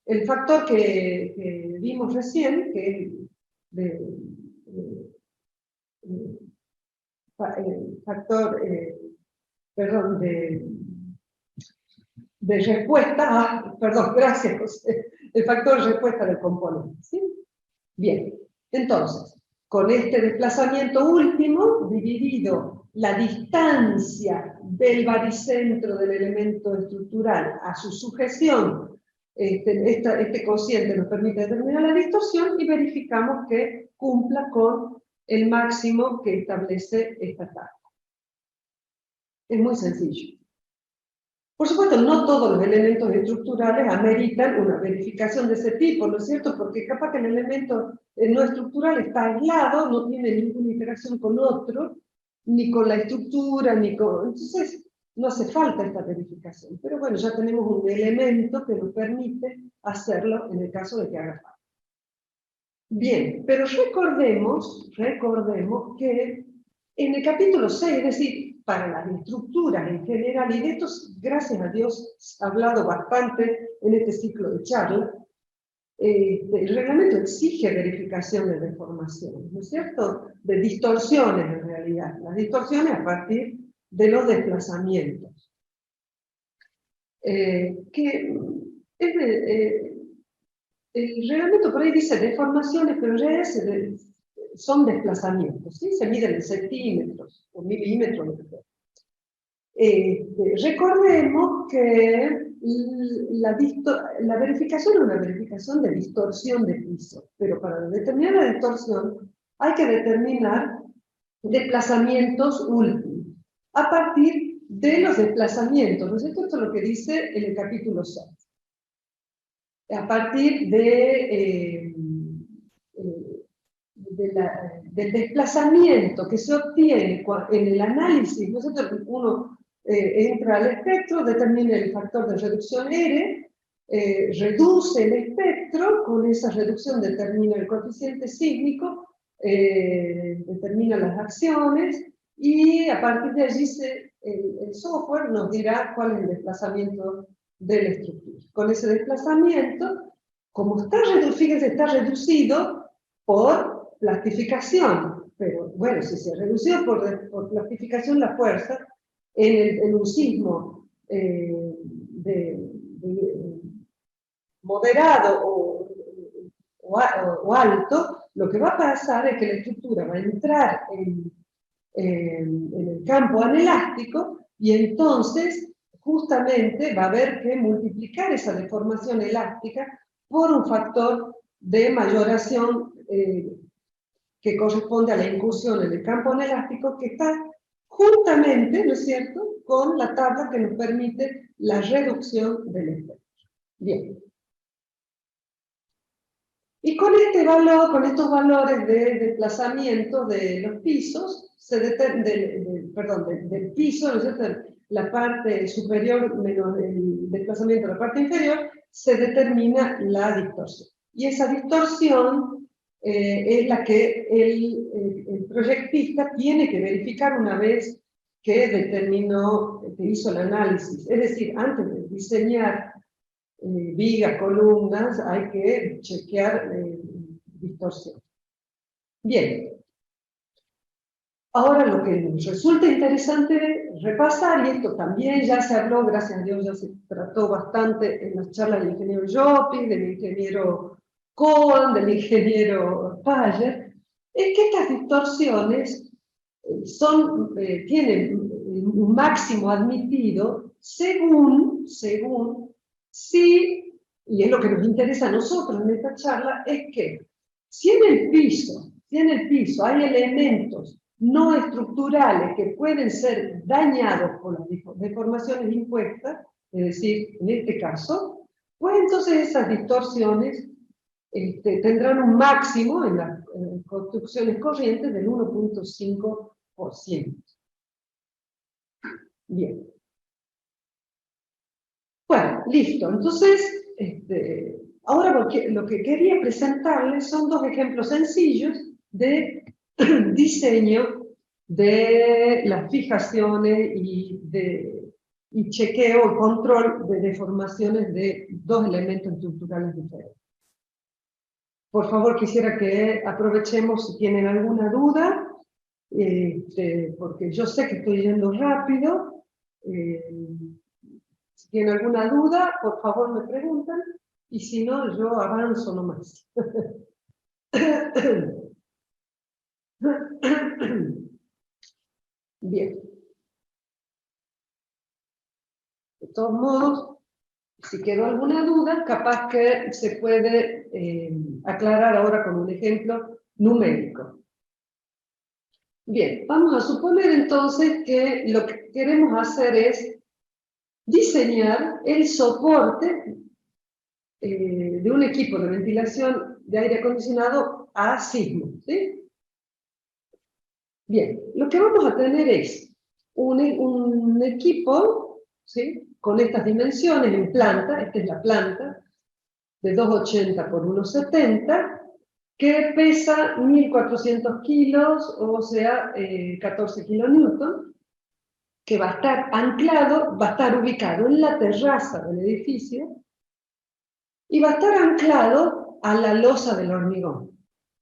el factor que vimos recién, que es el factor, perdón, de respuesta, perdón, gracias José, el factor de respuesta del componente, ¿sí? Bien, entonces, con este desplazamiento último, dividido la distancia del baricentro del elemento estructural a su sujeción, este cociente nos permite determinar la distorsión y verificamos que cumpla con el máximo que establece esta tabla. Es muy sencillo. Por supuesto, no todos los elementos estructurales ameritan una verificación de ese tipo, ¿no es cierto? Porque capaz que el elemento no estructural está aislado, no tiene ninguna interacción con otro, ni con la estructura, ni con... Entonces, no hace falta esta verificación. Pero bueno, ya tenemos un elemento que nos permite hacerlo en el caso de que haga falta. Bien, pero recordemos que en el capítulo 6, es decir, para las estructuras en general, y de esto, gracias a Dios, he hablado bastante en este ciclo de charla, el reglamento exige verificación de deformaciones, ¿no es cierto? De distorsiones en realidad, las distorsiones a partir de los desplazamientos. El reglamento por ahí dice deformaciones, pero en realidad son desplazamientos, ¿sí? Se miden en centímetros o milímetros, lo que sea. Recordemos que la verificación es una verificación de distorsión de piso, pero para determinar la distorsión hay que determinar desplazamientos últimos a partir de los desplazamientos, ¿no es cierto? Esto es lo que dice en el capítulo 6. A partir del desplazamiento que se obtiene en el análisis, ¿no es cierto? Uno entra al espectro, determina el factor de reducción R, reduce el espectro, con esa reducción determina el coeficiente sísmico, determina las acciones, y a partir de allí el software nos dirá cuál es el desplazamiento de la estructura. Con ese desplazamiento, como fíjense, está reducido por plastificación, pero bueno, si se redució por plastificación la fuerza, en un sismo moderado o alto, lo que va a pasar es que la estructura va a entrar en el campo anelástico y entonces justamente va a haber que multiplicar esa deformación elástica por un factor de mayoración que corresponde a la incursión en el campo anelástico, que está juntamente, ¿no es cierto?, con la tabla que nos permite la reducción del espectro. Bien. Y con estos valores de desplazamiento de los pisos, del piso, ¿no es cierto?, la parte superior menos el desplazamiento de la parte inferior, se determina la distorsión. Y esa distorsión es la que el proyectista tiene que verificar una vez que que hizo el análisis. Es decir, antes de diseñar vigas, columnas, hay que chequear distorsión. Bien. Ahora lo que nos resulta interesante repasar, y esto también ya se habló, gracias a Dios ya se trató bastante en las charlas del ingeniero Llopis, del ingeniero Cohen, del ingeniero Payer, es que estas distorsiones tienen un máximo admitido según si, y es lo que nos interesa a nosotros en esta charla, es que si en el piso hay elementos no estructurales que pueden ser dañados por las deformaciones impuestas, es decir, en este caso, pues entonces esas distorsiones tendrán un máximo en las construcciones corrientes del 1.5%. Bien. Bueno, listo. Entonces, ahora lo que quería presentarles son dos ejemplos sencillos de diseño de las fijaciones y chequeo y control de deformaciones de dos elementos estructurales diferentes. Por favor, quisiera que aprovechemos si tienen alguna duda, porque yo sé que estoy yendo rápido. Si tienen alguna duda, por favor me preguntan, y si no, yo avanzo nomás. Bien. De todos modos, si quedó alguna duda, capaz que se puede aclarar ahora con un ejemplo numérico. Bien, vamos a suponer entonces que lo que queremos hacer es diseñar el soporte de un equipo de ventilación de aire acondicionado a sismo, ¿sí? Bien, lo que vamos a tener es un equipo, ¿sí?, con estas dimensiones en planta, esta es la planta, de 2,80 por 1,70, que pesa 1.400 kilos, o sea, 14 kilonewton, que va a estar anclado, va a estar ubicado en la terraza del edificio, y va a estar anclado a la losa del hormigón,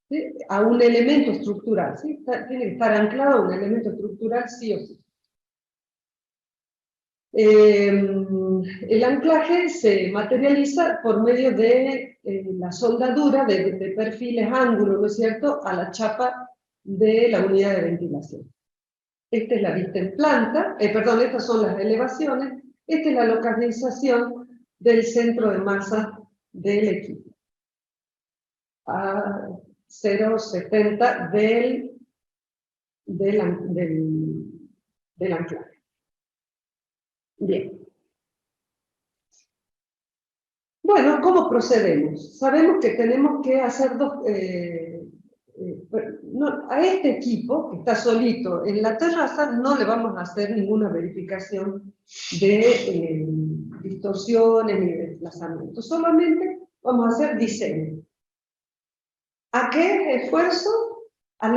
¿sí?, a un elemento estructural, ¿sí? Tiene que estar anclado a un elemento estructural sí o sí. El anclaje se materializa por medio de la soldadura de perfiles ángulos, ¿no es cierto?, a la chapa de la unidad de ventilación. Esta es la vista en planta, perdón, estas son las elevaciones, esta es la localización del centro de masa del equipo. A 0,70 del anclaje. Bien. Bueno, ¿cómo procedemos? Sabemos que tenemos que hacer a este equipo, que está solito en la terraza, no le vamos a hacer ninguna verificación de distorsiones ni de desplazamiento. Solamente vamos a hacer diseño. ¿A qué esfuerzo? A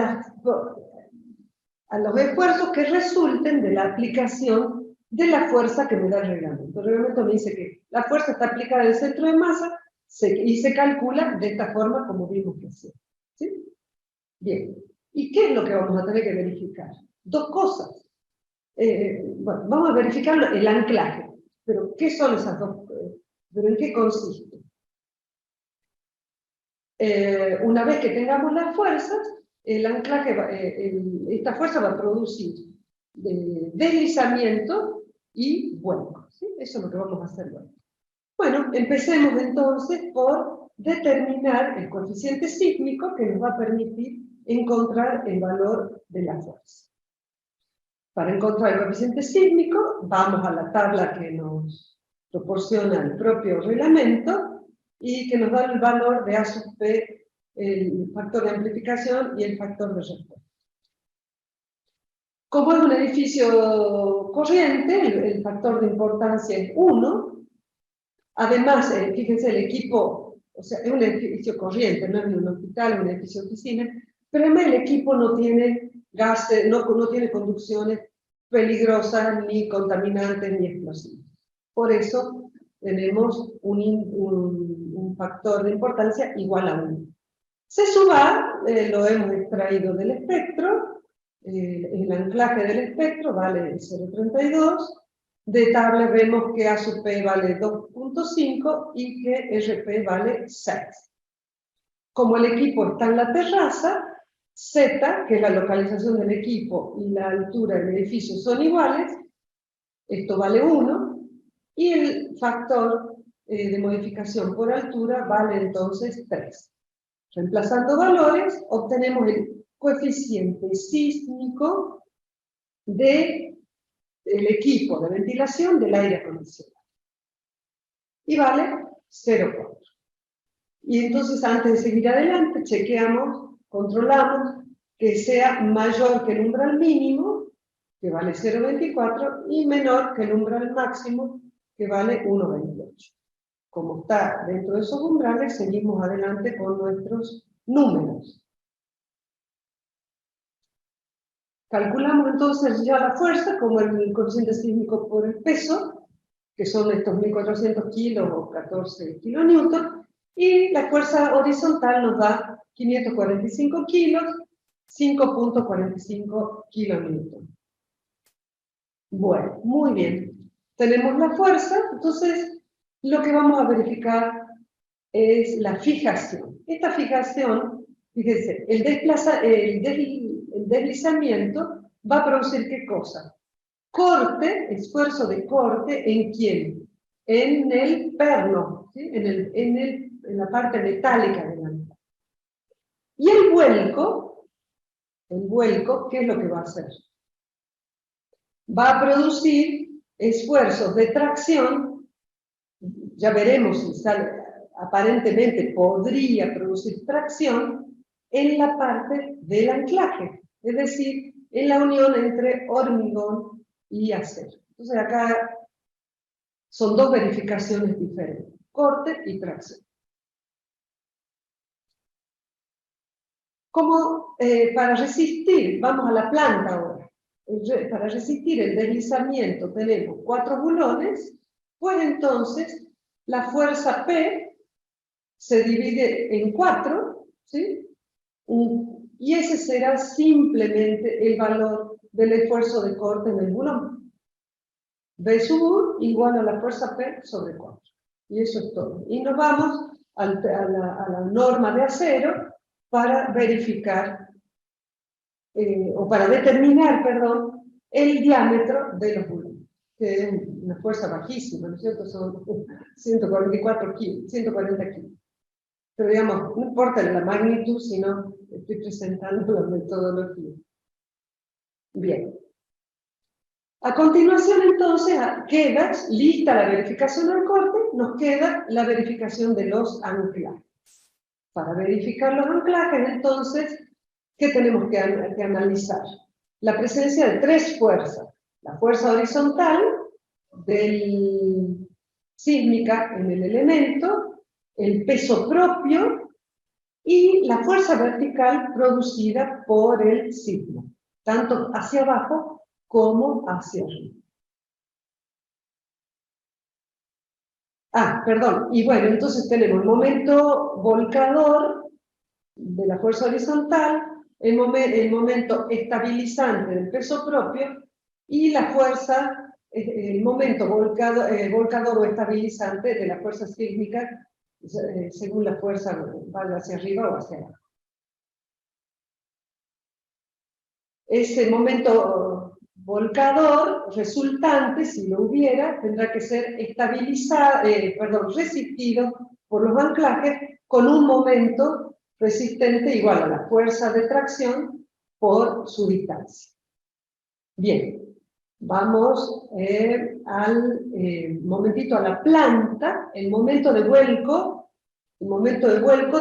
los esfuerzos que resulten de la aplicación de la fuerza que me da el reglamento. El reglamento me dice que la fuerza está aplicada en el centro de masa y se calcula de esta forma como vimos que hacía. ¿Sí? Bien. ¿Y qué es lo que vamos a tener que verificar? Dos cosas. Bueno, vamos a verificar el anclaje. Pero, ¿qué son esas dos? ¿Pero en qué consiste? Una vez que tengamos las fuerzas, el anclaje, esta fuerza va a producir deslizamiento y vuelco. ¿Sí? Eso es lo que vamos a hacer luego. Bueno, empecemos entonces por determinar el coeficiente sísmico que nos va a permitir encontrar el valor de la fuerza. Para encontrar el coeficiente sísmico, vamos a la tabla que nos proporciona el propio reglamento y que nos da el valor de A sub P, el factor de amplificación y el factor de respuesta. Como es un edificio corriente, el factor de importancia es 1. Además, fíjense, el equipo, o sea, es un edificio corriente, no es un hospital, es un edificio de oficina, pero además el equipo no tiene gases, no tiene conducciones peligrosas, ni contaminantes, ni explosivos. Por eso tenemos un factor de importancia igual a 1. C sub A lo hemos extraído del espectro, el anclaje del espectro vale 0,32, de tabla vemos que A sub P vale 2,5 y que RP vale 6. Como el equipo está en la terraza, Z, que es la localización del equipo, y la altura del edificio son iguales, esto vale 1, y el factor de modificación por altura vale entonces 3. Reemplazando valores, obtenemos el coeficiente sísmico del equipo de ventilación del aire acondicionado. Y vale 0,4. Y entonces, antes de seguir adelante, chequeamos, controlamos que sea mayor que el umbral mínimo, que vale 0,24, y menor que el umbral máximo, que vale 1,28. Como está dentro de esos umbrales, seguimos adelante con nuestros números. Calculamos entonces ya la fuerza, como el coeficiente sísmico por el peso, que son estos 1400 kilos o 14 kilonewtons, y la fuerza horizontal nos da 545 kilos, 5,45 kilonewtons. Bueno, muy bien. Tenemos la fuerza, entonces lo que vamos a verificar es la fijación. Esta fijación, fíjense, el deslizamiento va a producir ¿qué cosa? Corte, esfuerzo de corte, ¿en quién? En el perno, ¿sí? en la parte metálica del ancla. Y el vuelco, ¿qué es lo que va a hacer? Va a producir esfuerzos de tracción, ya veremos si sale, aparentemente podría producir tracción en la parte del anclaje, es decir, en la unión entre hormigón y acero. Entonces acá son dos verificaciones diferentes, corte y tracción. Como para resistir, vamos a la planta ahora, para resistir el deslizamiento tenemos 4 bulones, pues entonces la fuerza P se divide en 4, ¿sí? Y ese será simplemente el valor del esfuerzo de corte en el bulón. B sub U igual a la fuerza P sobre 4. Y eso es todo. Y nos vamos a la norma de acero para verificar, o para determinar, perdón, el diámetro de los bulones, que es una fuerza bajísima, ¿no es cierto? Son 144 kilos, 140 kilos. Pero digamos, no importa la magnitud, sino estoy presentando la metodología. Bien. A continuación, entonces, queda lista la verificación del corte, nos queda la verificación de los anclajes. Para verificar los anclajes, entonces, ¿qué tenemos que analizar? La presencia de tres fuerzas. La fuerza horizontal sísmica en el elemento, el peso propio y la fuerza vertical producida por el sismo, tanto hacia abajo como hacia arriba. Perdón, y bueno, entonces tenemos el momento volcador de la fuerza horizontal, el momento estabilizante del peso propio y la fuerza, el momento volcador o estabilizante de la fuerza sísmica, según la fuerza vaya hacia arriba o hacia abajo. Ese momento volcador resultante, si lo hubiera, tendrá que ser resistido por los anclajes con un momento resistente igual a la fuerza de tracción por su distancia. Bien, vamos al momentito a la planta. El momento de vuelco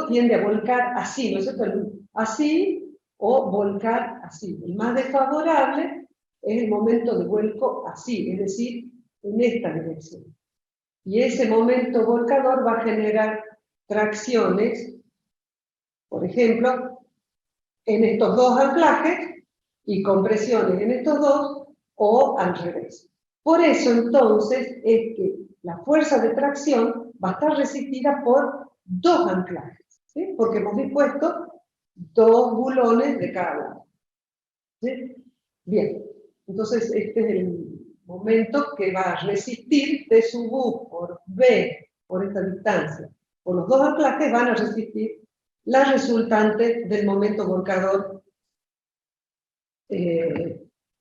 tiende a volcar así, ¿no es cierto? Así o volcar así. El más desfavorable es el momento de vuelco así, es decir, en esta dirección. Y ese momento volcador va a generar tracciones, por ejemplo, en estos dos anclajes y compresiones en estos dos, o al revés. Por eso, entonces, es que la fuerza de tracción va a estar resistida por dos anclajes, ¿sí? Porque hemos dispuesto dos bulones de cada lado. ¿Sí? Bien, entonces este es el momento que va a resistir T sub U por B, por esta distancia. Por los dos anclajes van a resistir la resultante del momento volcador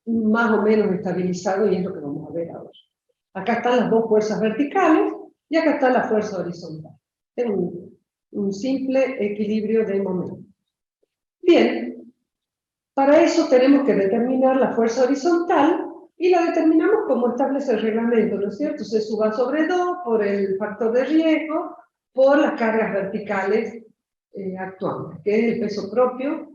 más o menos estabilizado, y es lo que vamos a ver ahora. Acá están las dos fuerzas verticales y acá está la fuerza horizontal. Es un simple equilibrio de momento. Bien, para eso tenemos que determinar la fuerza horizontal y la determinamos como establece el reglamento, ¿no es cierto? Se suba sobre 2 por el factor de riesgo, por las cargas verticales actuantes, que es el peso propio,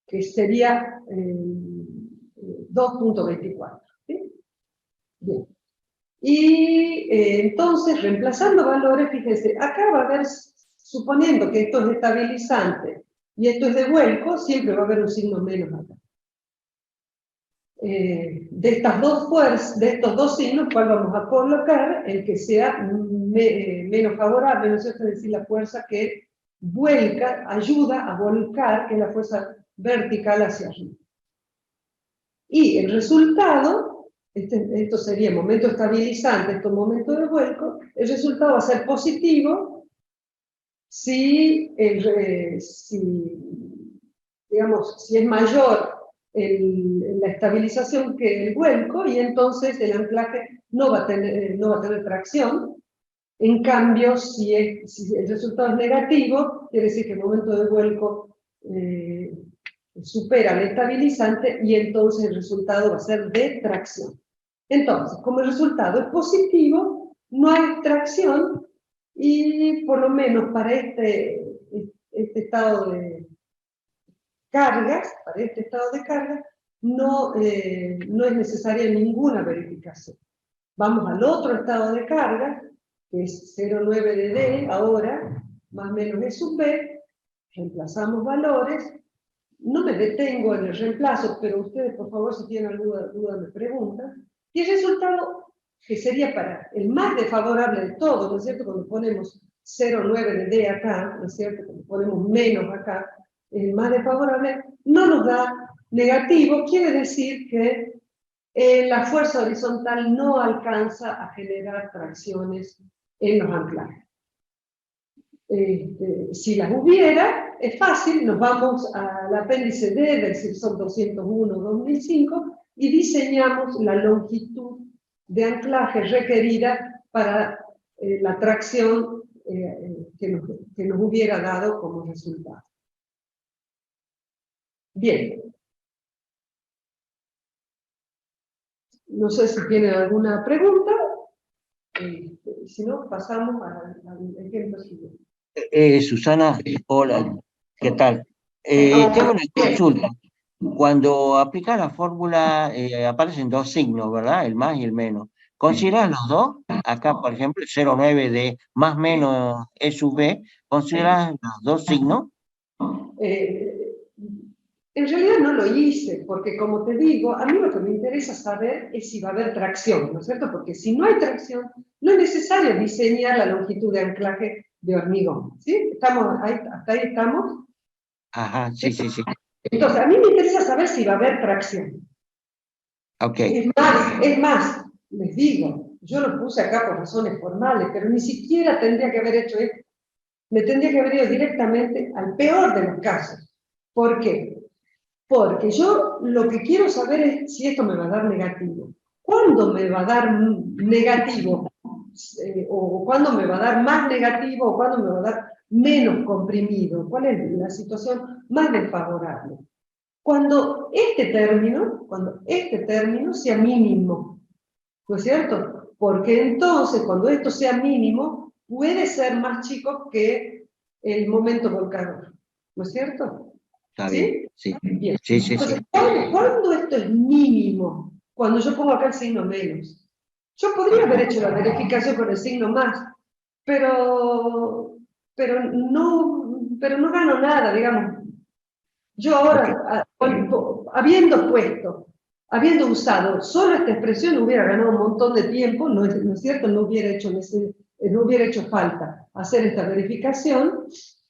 que sería 2.24. ¿Sí? Bien. Y entonces, reemplazando valores, fíjense, acá va a haber, suponiendo que esto es estabilizante y esto es de vuelco, siempre va a haber un signo menos acá. De estos dos signos, ¿cuál vamos a colocar? El que sea menos favorable, ¿no es cierto? Es decir, la fuerza que vuelca, ayuda a volcar, que es la fuerza vertical hacia arriba. Y el resultado, esto sería momento estabilizante, esto momento de vuelco, el resultado va a ser positivo si es mayor la estabilización que el vuelco, y entonces el anclaje no va a tener tracción. En cambio, si el resultado es negativo, quiere decir que el momento de vuelco supera el estabilizante, y entonces el resultado va a ser de tracción. Entonces, como el resultado es positivo, no hay tracción, y por lo menos para este estado de cargas, no es necesaria ninguna verificación. Vamos al otro estado de carga, que es 0,9 de D ahora, más o menos E sub B, reemplazamos valores. No me detengo en el reemplazo, pero ustedes, por favor, si tienen alguna duda, me preguntan. Y el resultado, que sería para el más desfavorable de todos, ¿no es cierto? Cuando ponemos 0,9 de D acá, ¿no es cierto? Cuando ponemos menos acá, el más desfavorable, no nos da negativo, quiere decir que la fuerza horizontal no alcanza a generar tracciones en los anclajes. Si las hubiera, es fácil, nos vamos al apéndice D del CIRSOC 201-2005 y diseñamos la longitud de anclaje requerida para la tracción que nos hubiera dado como resultado. Bien. No sé si tienen alguna pregunta. Si no, pasamos al ejemplo siguiente. Susana, hola, ¿qué tal? Tengo una consulta. Cuando aplicas la fórmula, aparecen dos signos, ¿verdad? El más y el menos. ¿Consideras los dos? Acá, por ejemplo, el 0,9 de más menos E sub B, ¿consideras los dos signos? Eh, en realidad no lo hice, porque como te digo, a mí lo que me interesa saber es si va a haber tracción, ¿no es cierto? Porque si no hay tracción, no es necesario diseñar la longitud de anclaje de hormigón, ¿sí? ¿Estamos ahí, hasta ahí estamos? Ajá, sí, sí, sí. Entonces, a mí me interesa saber si va a haber tracción. Ok, Es más, les digo, yo lo puse acá por razones formales, pero ni siquiera tendría que haber hecho esto. Me tendría que haber ido directamente al peor de los casos. ¿Por qué? Porque yo lo que quiero saber es si esto me va a dar negativo. ¿Cuándo me va a dar negativo? ¿O cuándo me va a dar más negativo? ¿O cuándo me va a dar menos comprimido? ¿Cuál es la situación más desfavorable? Cuando este término sea mínimo, ¿no es cierto? Porque entonces, cuando esto sea mínimo, puede ser más chico que el momento volcador, ¿no es cierto? está bien, ¿Sí? sí. Bien. Sí, sí, sí. Entonces, ¿cuándo esto es mínimo? Cuando yo pongo acá el signo menos. Yo podría haber hecho la verificación con el signo más, pero, pero no gano nada, digamos. Yo Ok. ahora, habiendo usado solo esta expresión, hubiera ganado un montón de tiempo, ¿no es cierto? No hubiera hecho falta hacer esta verificación.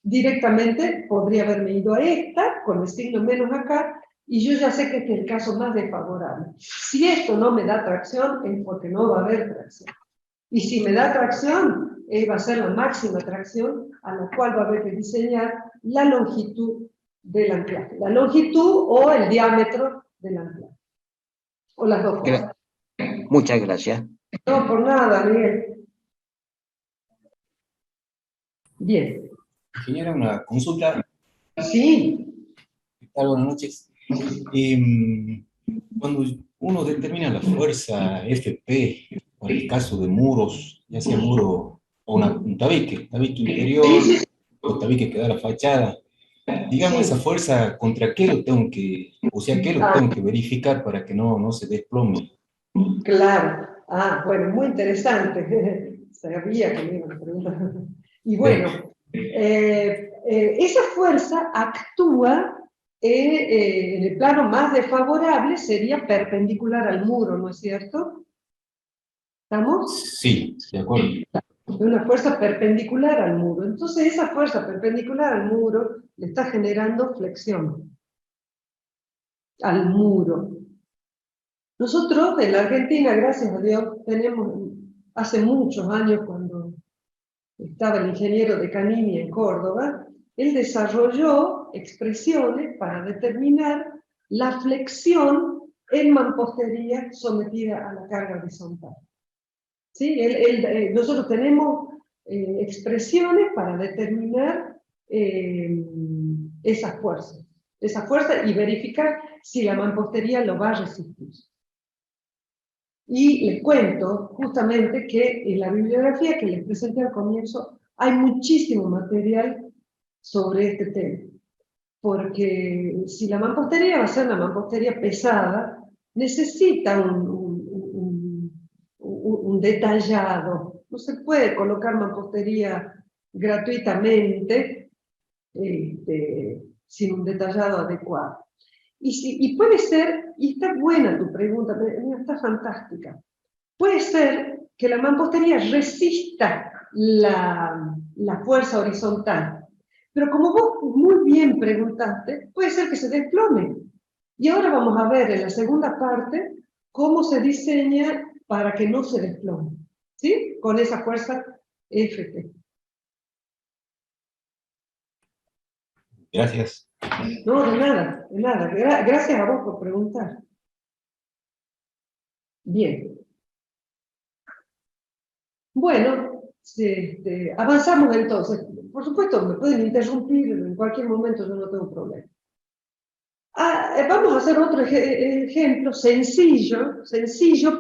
Directamente podría haberme ido a esta, con el signo menos acá, y yo ya sé que este es el caso más desfavorable. Si esto no me da tracción, es porque no va a haber tracción. Y si me da tracción, va a ser la máxima tracción a la cual va a haber que diseñar la longitud del anclaje. La longitud o el diámetro del anclaje. O las dos cosas. Muchas gracias. No, por nada, Miguel. Bien. Ingeniera, una consulta. Sí. ¿Qué tal? Buenas noches. Cuando uno determina la fuerza FP para el caso de muros, ya sea muro o un tabique interior o tabique que da la fachada, digamos, esa Sí. fuerza, ¿contra qué lo tengo que, o sea, qué lo tengo que verificar para que no se desplome? Claro. Ah, bueno, muy interesante. Sabía que me iban a preguntar. Y Sí. bueno, esa fuerza actúa en el plano más desfavorable, sería perpendicular al muro, ¿no es cierto? ¿Estamos? Sí, de acuerdo. De una fuerza perpendicular al muro. Entonces esa fuerza perpendicular al muro le está generando flexión al muro. Nosotros en la Argentina, gracias a Dios, tenemos, hace muchos años cuando estaba el ingeniero de Canini en Córdoba, él desarrolló expresiones para determinar la flexión en mampostería sometida a la carga horizontal. ¿Sí? Nosotros tenemos expresiones para determinar esas fuerzas y verificar si la mampostería lo va a resistir. Y les cuento justamente que en la bibliografía que les presenté al comienzo hay muchísimo material sobre este tema. Porque si la mampostería va a ser una mampostería pesada, necesita un detallado. No se puede colocar mampostería gratuitamente sin un detallado adecuado. Y puede ser, y está buena tu pregunta, está fantástica, puede ser que la mampostería resista la fuerza horizontal, pero como vos muy bien preguntaste, puede ser que se desplome. Y ahora vamos a ver en la segunda parte cómo se diseña para que no se desplome, ¿sí? Con esa fuerza Ft. Gracias. No, de nada, de nada. Gracias a vos por preguntar. Bien. Bueno, avanzamos entonces. Por supuesto, me pueden interrumpir en cualquier momento, yo no tengo problema. vamos a hacer otro ejemplo sencillo,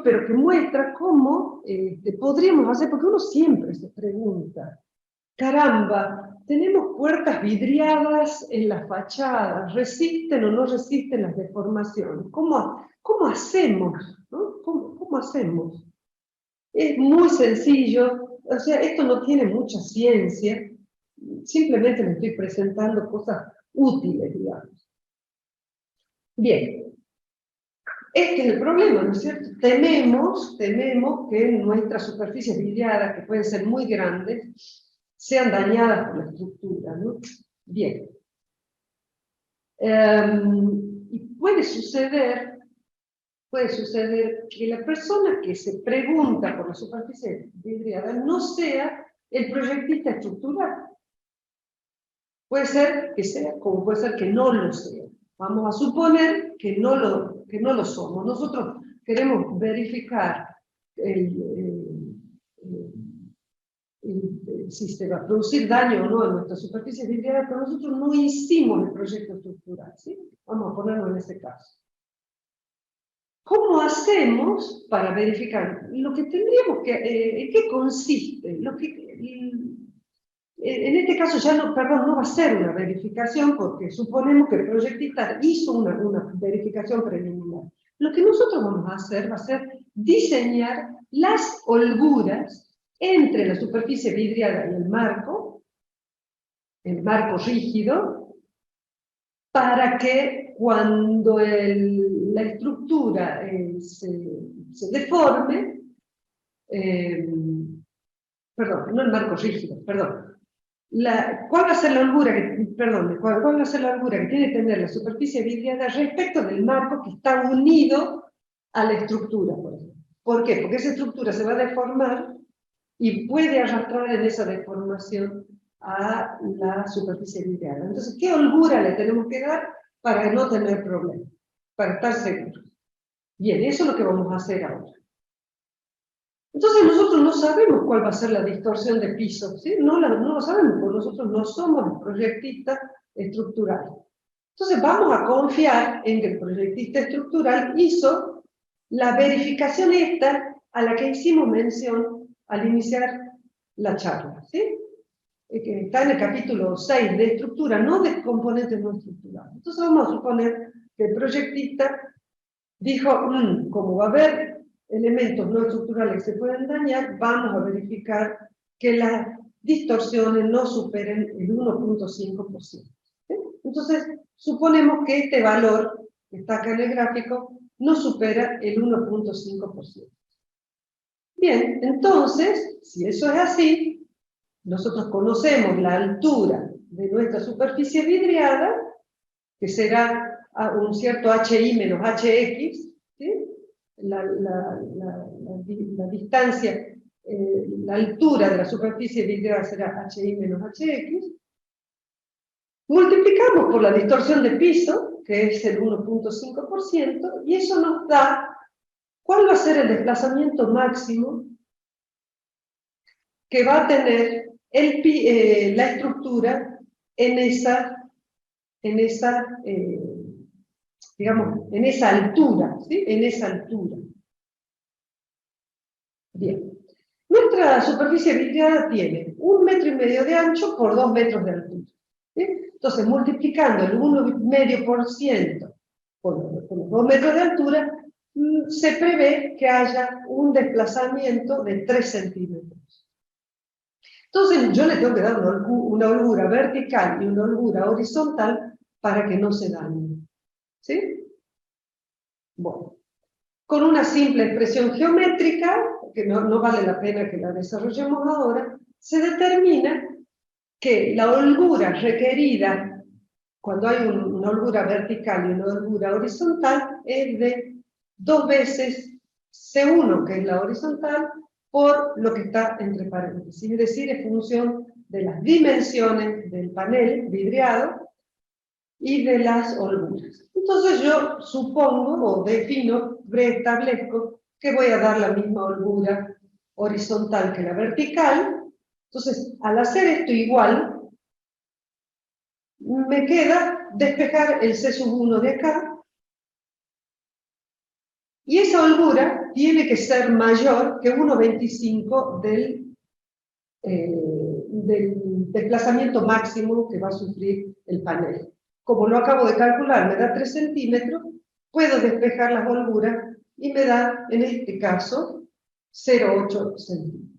pero que muestra cómo podríamos hacer, porque uno siempre se pregunta, caramba, tenemos puertas vidriadas en las fachadas, ¿resisten o no resisten las deformaciones? ¿Cómo hacemos? ¿No? ¿Cómo hacemos? Es muy sencillo, o sea, esto no tiene mucha ciencia, simplemente me estoy presentando cosas útiles, digamos. Bien, este es el problema, ¿no es cierto? Tememos que nuestras superficies vidriadas, que pueden ser muy grandes, sean dañadas por la estructura, ¿no? Bien. Y puede suceder que la persona que se pregunta por la superficie vidriada no sea el proyectista estructural. Puede ser que sea, como puede ser que no lo sea. Vamos a suponer que no lo somos. Nosotros queremos verificar si se va a producir daño o no en nuestra superficie vidriada, pero nosotros no hicimos el proyecto estructural, ¿sí? Vamos a ponerlo en este caso. ¿Cómo hacemos para verificar? Lo que tendríamos que, ¿en qué consiste? En este caso ya no va a ser una verificación porque suponemos que el proyectista hizo una verificación preliminar. Lo que nosotros vamos a hacer va a ser diseñar las holguras entre la superficie vidriada y el marco rígido, para que cuando la estructura se deforme, perdón, no el marco rígido, perdón. ¿Cuál va a ser la holgura que tiene que tener la superficie vidriada respecto del marco que está unido a la estructura, por ejemplo? ¿Por qué? Porque esa estructura se va a deformar y puede arrastrar en esa deformación a la superficie vidriada. Entonces, ¿qué holgura le tenemos que dar para no tener problemas? Para estar seguros. Bien, eso es lo que vamos a hacer ahora. Entonces nosotros no sabemos cuál va a ser la distorsión de piso, ¿sí? No lo sabemos, porque nosotros no somos los proyectistas estructurales. Entonces vamos a confiar en que el proyectista estructural hizo la verificación esta a la que hicimos mención al iniciar la charla, ¿sí? Que está en el capítulo 6 de estructura, no de componentes no estructurales. Entonces vamos a suponer que el proyectista dijo, como va a haber elementos no estructurales que se pueden dañar, vamos a verificar que las distorsiones no superen el 1.5%. ¿Sí? Entonces, suponemos que este valor, que está acá en el gráfico, no supera el 1.5%. Bien, entonces, si eso es así, nosotros conocemos la altura de nuestra superficie vidriada, que será un cierto HI menos HX, ¿sí? La distancia, la altura de la superficie vidriada será HI menos HX. Multiplicamos por la distorsión de piso, que es el 1.5%, y eso nos da cuál va a ser el desplazamiento máximo que va a tener la estructura en esa digamos, en esa altura, ¿sí? En esa altura. Bien. Nuestra superficie vidriada tiene 1,5 metros de ancho por 2 metros de altura. ¿Sí? Entonces, multiplicando el 1,5% por los 2 metros de altura, se prevé que haya un desplazamiento de 3 centímetros. Entonces, yo le tengo que dar una holgura vertical y una holgura horizontal para que no se dañe. ¿Sí? Bueno, con una simple expresión geométrica, que no vale la pena que la desarrollemos ahora, se determina que la holgura requerida cuando hay una holgura vertical y una holgura horizontal es de 2 veces C1, que es la horizontal, por lo que está entre paréntesis. Es decir, es función de las dimensiones del panel vidriado y de las holguras. Entonces yo supongo o defino, preestablezco que voy a dar la misma holgura horizontal que la vertical. Entonces, al hacer esto igual, me queda despejar el C1 de acá Y esa holgura tiene que ser mayor que 1,25 del desplazamiento máximo que va a sufrir el panel. Como lo acabo de calcular, me da 3 centímetros, puedo despejar las holguras y me da, en este caso, 0,8 centímetros.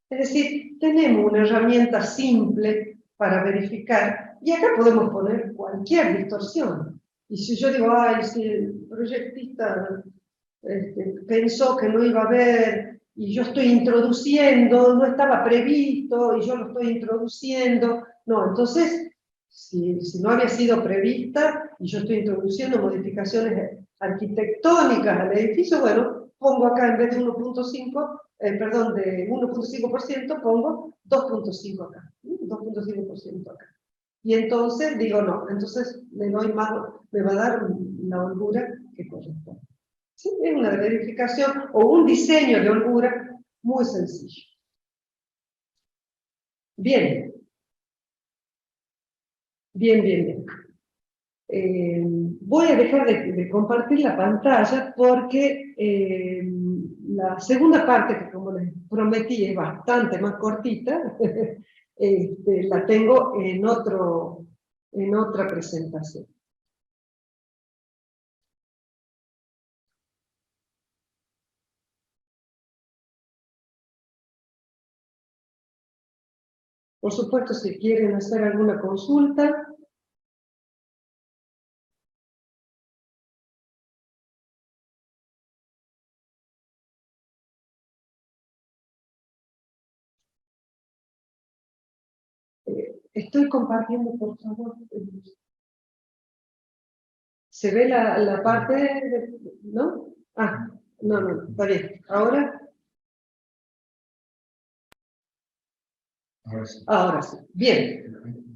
Es decir, tenemos una herramienta simple para verificar, y acá podemos poner cualquier distorsión. Y si yo digo, ay, si el proyectista pensó que no iba a haber, y yo estoy introduciendo, no estaba previsto, y yo lo estoy introduciendo, no, entonces, si no había sido prevista, y yo estoy introduciendo modificaciones arquitectónicas al edificio, bueno, pongo acá en vez de 1,5, perdón, de 1,5%, pongo 2,5 acá, 2,5% acá. Y entonces digo, no, entonces le doy más, me va a dar la holgura que corresponde. ¿Sí? Es una verificación o un diseño de holgura muy sencillo. Bien. Bien. Voy a dejar de compartir la pantalla porque la segunda parte, que como les prometí es bastante más cortita, la tengo en otra presentación. Por supuesto, si quieren hacer alguna consulta, estoy compartiendo, por favor. ¿Se ve la parte ¿no? Ah, no, está bien. ¿Ahora? Ahora sí. Bien.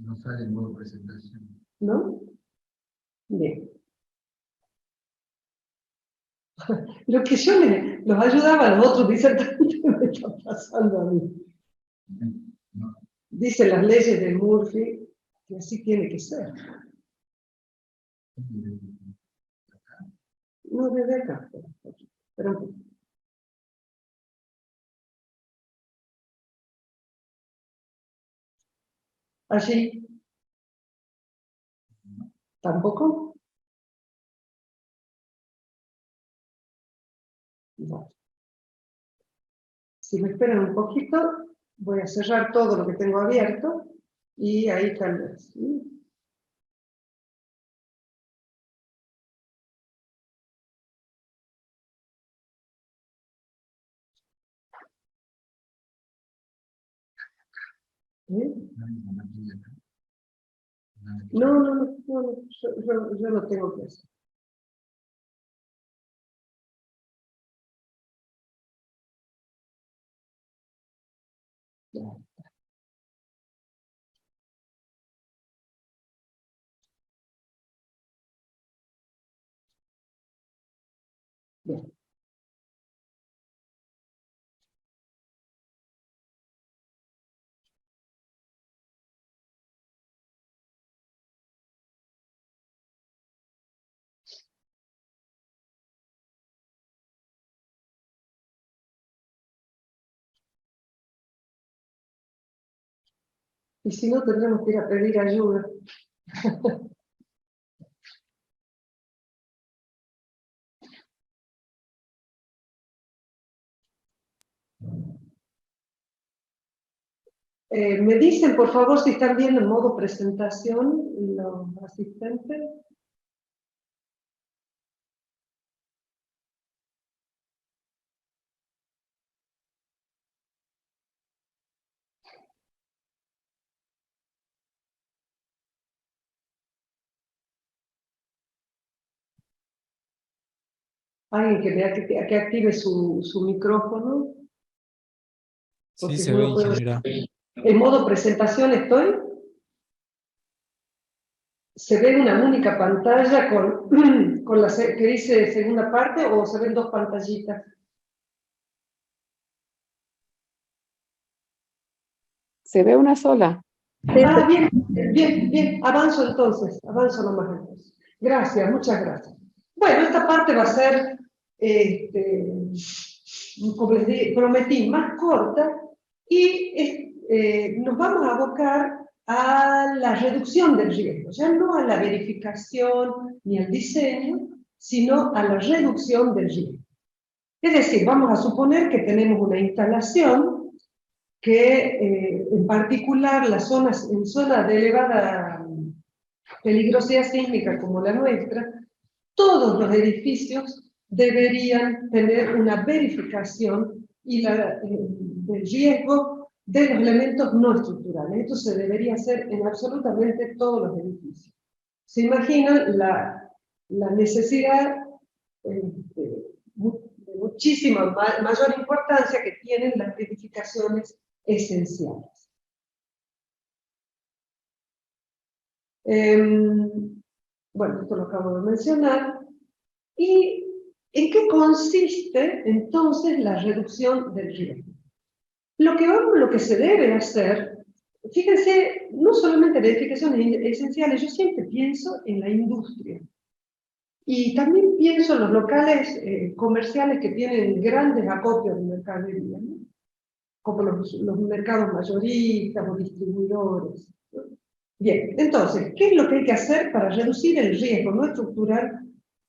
No sale en modo presentación. ¿No? Bien. Lo que yo los ayudaba a los otros disertantes me está pasando a mí. No. Dicen las leyes de Murphy que así tiene que ser. No desde acá, pero allí tampoco. No. Si me esperan un poquito, voy a cerrar todo lo que tengo abierto y ahí tal vez. No, yo lo tengo que hacer. Bien. Y si no, tendremos que ir a pedir ayuda. ¿Me dicen, por favor, si están viendo en modo presentación los asistentes? Alguien que active su micrófono. Sí, se ve, ingeniera. En modo presentación estoy. ¿Se ve una única pantalla con la que dice segunda parte o se ven dos pantallitas? Se ve una sola. Ah, bien, avanzo entonces, avanzo nomás entonces. Gracias, muchas gracias. Bueno, esta parte va a ser como les prometí, más corta, y nos vamos a abocar a la reducción del riesgo, ya no a la verificación ni al diseño, sino a la reducción del riesgo. Es decir, vamos a suponer que tenemos una instalación que, en particular, en zonas de elevada peligrosidad sísmica como la nuestra, todos los edificios deberían tener una verificación del riesgo de los elementos no estructurales. Esto se debería hacer en absolutamente todos los edificios. ¿Se imaginan la necesidad de muchísima mayor importancia que tienen las verificaciones esenciales? Bueno, esto lo acabo de mencionar. ¿Y en qué consiste entonces la reducción del riesgo? Lo que se debe hacer, fíjense, no solamente verificaciones esenciales, yo siempre pienso en la industria. Y también pienso en los locales comerciales que tienen grandes acopios de mercadería, ¿no? Como los mercados mayoristas o distribuidores, ¿no? Bien, entonces, ¿qué es lo que hay que hacer para reducir el riesgo no estructural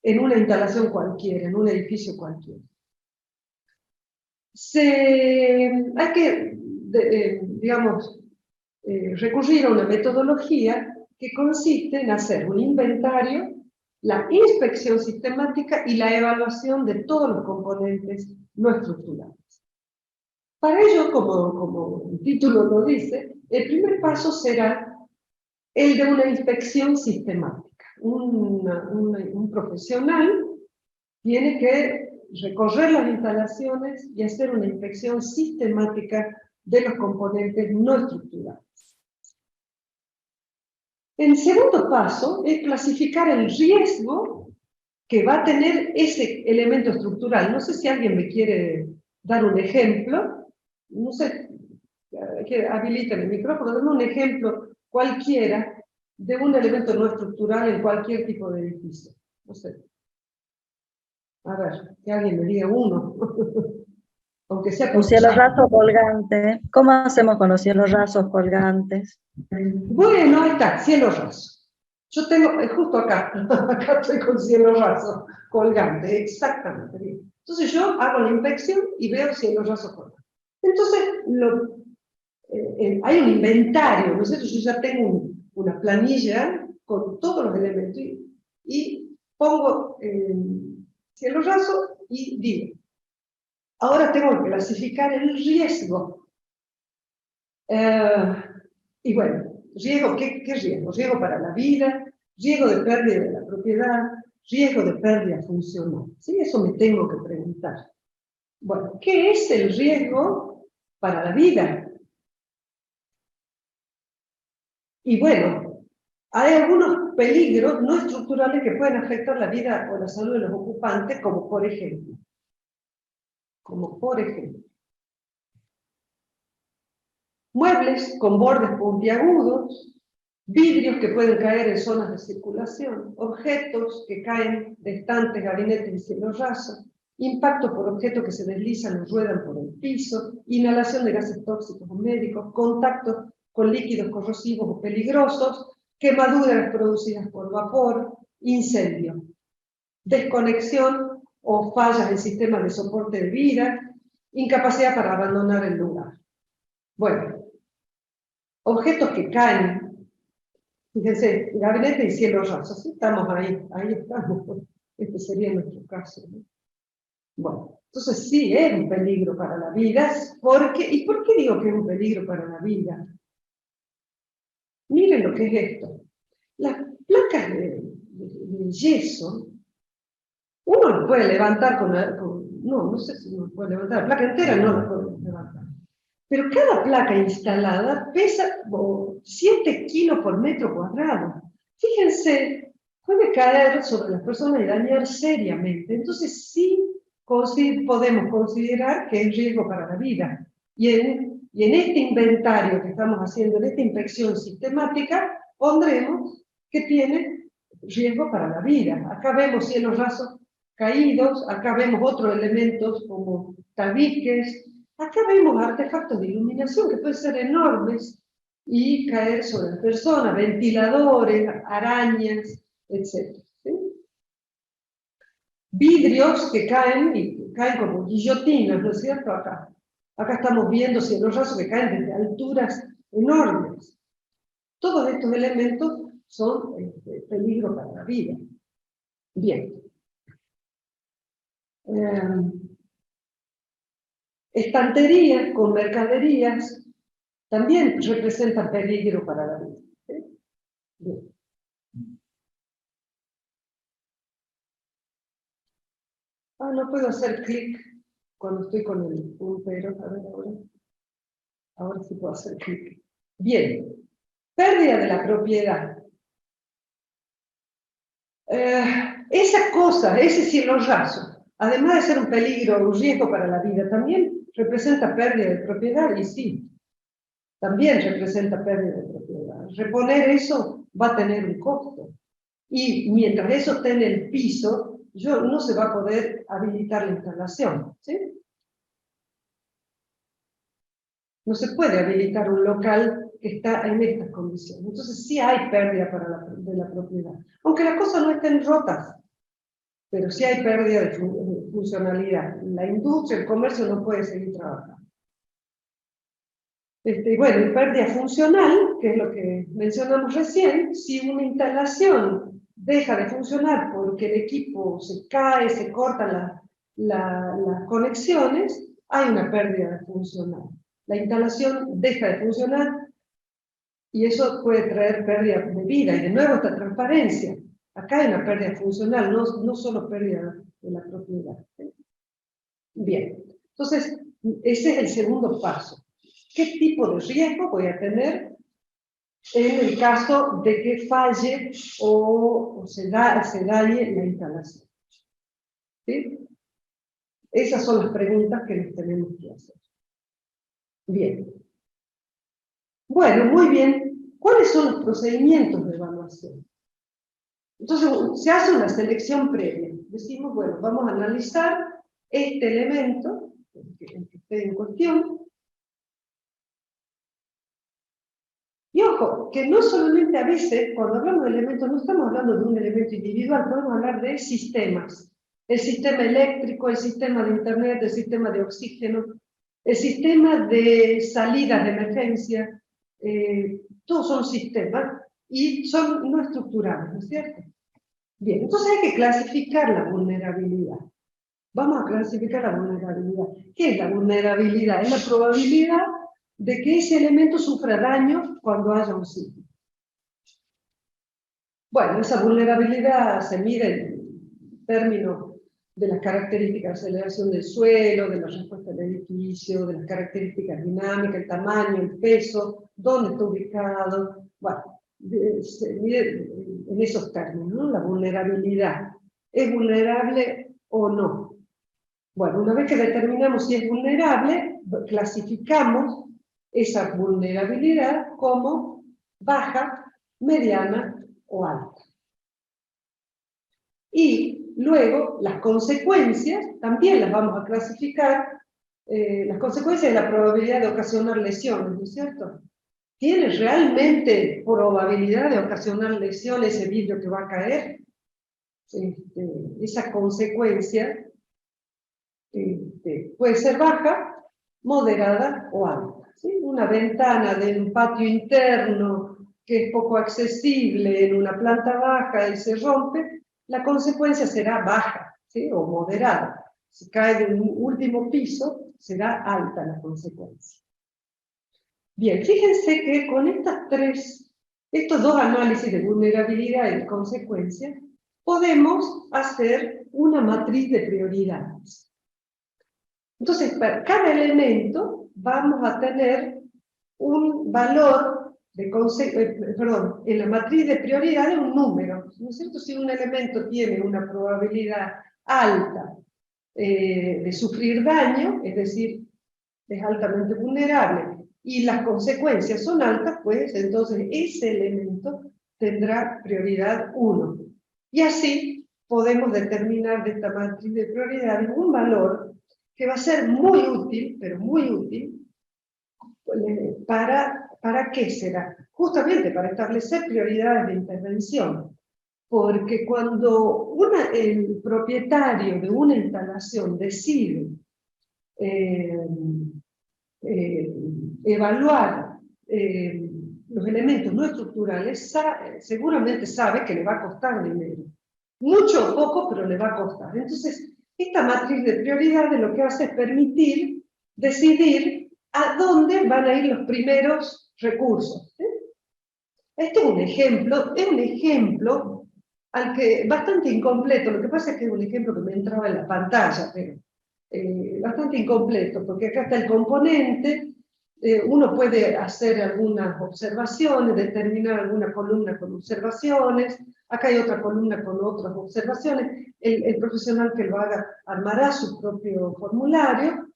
en una instalación cualquiera, en un edificio cualquiera? Hay que, digamos, recurrir a una metodología que consiste en hacer un inventario, la inspección sistemática y la evaluación de todos los componentes no estructurales. Para ello, como el título lo dice, el primer paso será el de una inspección sistemática. Un profesional tiene que recorrer las instalaciones y hacer una inspección sistemática de los componentes no estructurales. El segundo paso es clasificar el riesgo que va a tener ese elemento estructural. No sé si alguien me quiere dar un ejemplo. No sé, que habiliten el micrófono, dame un ejemplo cualquiera de un elemento no estructural en cualquier tipo de edificio. No sé. A ver, que alguien me diga uno. Aunque sea un cielo raso colgante. ¿Cómo hacemos con los cielos rasos colgantes? Bueno, ahí está, cielo raso. Yo tengo, justo acá, acá estoy con cielo raso colgante, exactamente. Bien. Entonces yo hago la inspección y veo cielo raso colgante. Entonces, hay un inventario, ¿no es cierto? Yo ya tengo una planilla con todos los elementos y pongo cielo raso y digo, ahora tengo que clasificar el riesgo. Y bueno, riesgo, ¿qué riesgo? Riesgo para la vida, riesgo de pérdida de la propiedad, riesgo de pérdida funcional. ¿Sí? Eso me tengo que preguntar. Bueno, ¿qué es el riesgo para la vida? Y bueno, hay algunos peligros no estructurales que pueden afectar la vida o la salud de los ocupantes, como por ejemplo, muebles con bordes puntiagudos, vidrios que pueden caer en zonas de circulación, objetos que caen de estantes, gabinetes y cielo raso, impacto por objetos que se deslizan o ruedan por el piso, inhalación de gases tóxicos o médicos, contacto con líquidos corrosivos o peligrosos, quemaduras producidas por vapor, incendio, desconexión o fallas en sistemas de soporte de vida, incapacidad para abandonar el lugar. Bueno, objetos que caen, fíjense, gabinete y cielo raso, ¿sí? Estamos ahí estamos, este sería nuestro caso, ¿no? Bueno, entonces sí es un peligro para la vida, ¿y por qué digo que es un peligro para la vida? Miren lo que es esto. Las placas de yeso, uno lo puede levantar no sé si uno puede levantar, la placa entera no la puede levantar. Pero cada placa instalada pesa 7 kilos por metro cuadrado. Fíjense, puede caer sobre las personas y dañar seriamente. Entonces sí podemos considerar que es riesgo para la vida. Y en este inventario que estamos haciendo, en esta inspección sistemática, pondremos que tiene riesgo para la vida. Acá vemos cielos rasos caídos, acá vemos otros elementos como tabiques, acá vemos artefactos de iluminación que pueden ser enormes y caer sobre las personas, ventiladores, arañas, etc. ¿Sí? Vidrios que caen, y caen como guillotinas, ¿no es cierto? Acá estamos viendo cielorrazos que caen desde alturas enormes. Todos estos elementos son peligro para la vida. Bien. Estanterías con mercaderías también representan peligro para la vida. ¿Sí? Bien. No puedo hacer clic cuando estoy con el puntero. A ver, ahora sí puedo hacer clic. Bien. Pérdida de la propiedad. Esa cosa, ese cielorraso, además de ser un peligro, un riesgo para la vida, también representa pérdida de propiedad, y sí, también representa pérdida de propiedad. Reponer eso va a tener un costo. Y mientras eso esté en el piso, no se va a poder habilitar la instalación. ¿Sí? No se puede habilitar un local que está en estas condiciones. Entonces sí hay pérdida de la propiedad. Aunque las cosas no estén rotas, pero sí hay pérdida de funcionalidad. La industria, el comercio no puede seguir trabajando. Bueno, pérdida funcional, que es lo que mencionamos recién, si una instalación deja de funcionar porque el equipo se cae, se cortan las conexiones, hay una pérdida funcional. La instalación deja de funcionar y eso puede traer pérdida de vida. Y de nuevo esta transparencia. Acá hay una pérdida funcional, no solo pérdida de la propiedad. Bien, entonces ese es el segundo paso. ¿Qué tipo de riesgo voy a tener en el caso de que falle o se dañe la instalación? ¿Sí? Esas son las preguntas que nos tenemos que hacer. Bien. Bueno, muy bien. ¿Cuáles son los procedimientos de evaluación? Entonces, se hace una selección previa. Decimos, bueno, vamos a analizar este elemento, el que esté en cuestión. Y ojo, que no solamente a veces, cuando hablamos de elementos, no estamos hablando de un elemento individual, podemos hablar de sistemas. El sistema eléctrico, el sistema de internet, el sistema de oxígeno, el sistema de salidas de emergencia, todos son sistemas y son no estructurados, ¿no es cierto? Bien, entonces hay que clasificar la vulnerabilidad. Vamos a clasificar la vulnerabilidad. ¿Qué es la vulnerabilidad? Es la probabilidad de que ese elemento sufra daño cuando haya un sismo. Bueno, esa vulnerabilidad se mide en términos de las características de aceleración del suelo, de la respuesta del edificio, de las características dinámicas, el tamaño, el peso, dónde está ubicado. Bueno, se mide en esos términos, ¿no? La vulnerabilidad. ¿Es vulnerable o no? Bueno, una vez que determinamos si es vulnerable, clasificamos esa vulnerabilidad como baja, mediana o alta. Y luego las consecuencias también las vamos a clasificar, las consecuencias de la probabilidad de ocasionar lesiones, ¿no es cierto? ¿Tiene realmente probabilidad de ocasionar lesiones ese vidrio que va a caer? Esa consecuencia puede ser baja, moderada o alta. ¿Sí? Una ventana de un patio interno que es poco accesible en una planta baja y se rompe, la consecuencia será baja, ¿sí? O moderada. Si cae de un último piso, será alta la consecuencia. Bien, fíjense que con estos dos análisis de vulnerabilidad y de consecuencia, podemos hacer una matriz de prioridades. Entonces, para cada elemento vamos a tener un valor en la matriz de prioridades un número, ¿no es cierto? Si un elemento tiene una probabilidad alta de sufrir daño, es decir, es altamente vulnerable, y las consecuencias son altas, pues entonces ese elemento tendrá prioridad 1. Y así podemos determinar de esta matriz de prioridades un valor que va a ser muy útil, pero muy útil, ¿para qué será? Justamente para establecer prioridades de intervención. Porque cuando el propietario de una instalación decide evaluar los elementos no estructurales, seguramente sabe que le va a costar dinero. Mucho o poco, pero le va a costar. Entonces, esta matriz de prioridades lo que hace es permitir decidir a dónde van a ir los primeros recursos. Este es un ejemplo al que bastante incompleto. Lo que pasa es que es un ejemplo que me entraba en la pantalla, pero bastante incompleto, porque acá está el componente, uno puede hacer algunas observaciones, determinar alguna columna con observaciones, acá hay otra columna con otras observaciones, el profesional que lo haga armará su propio formulario,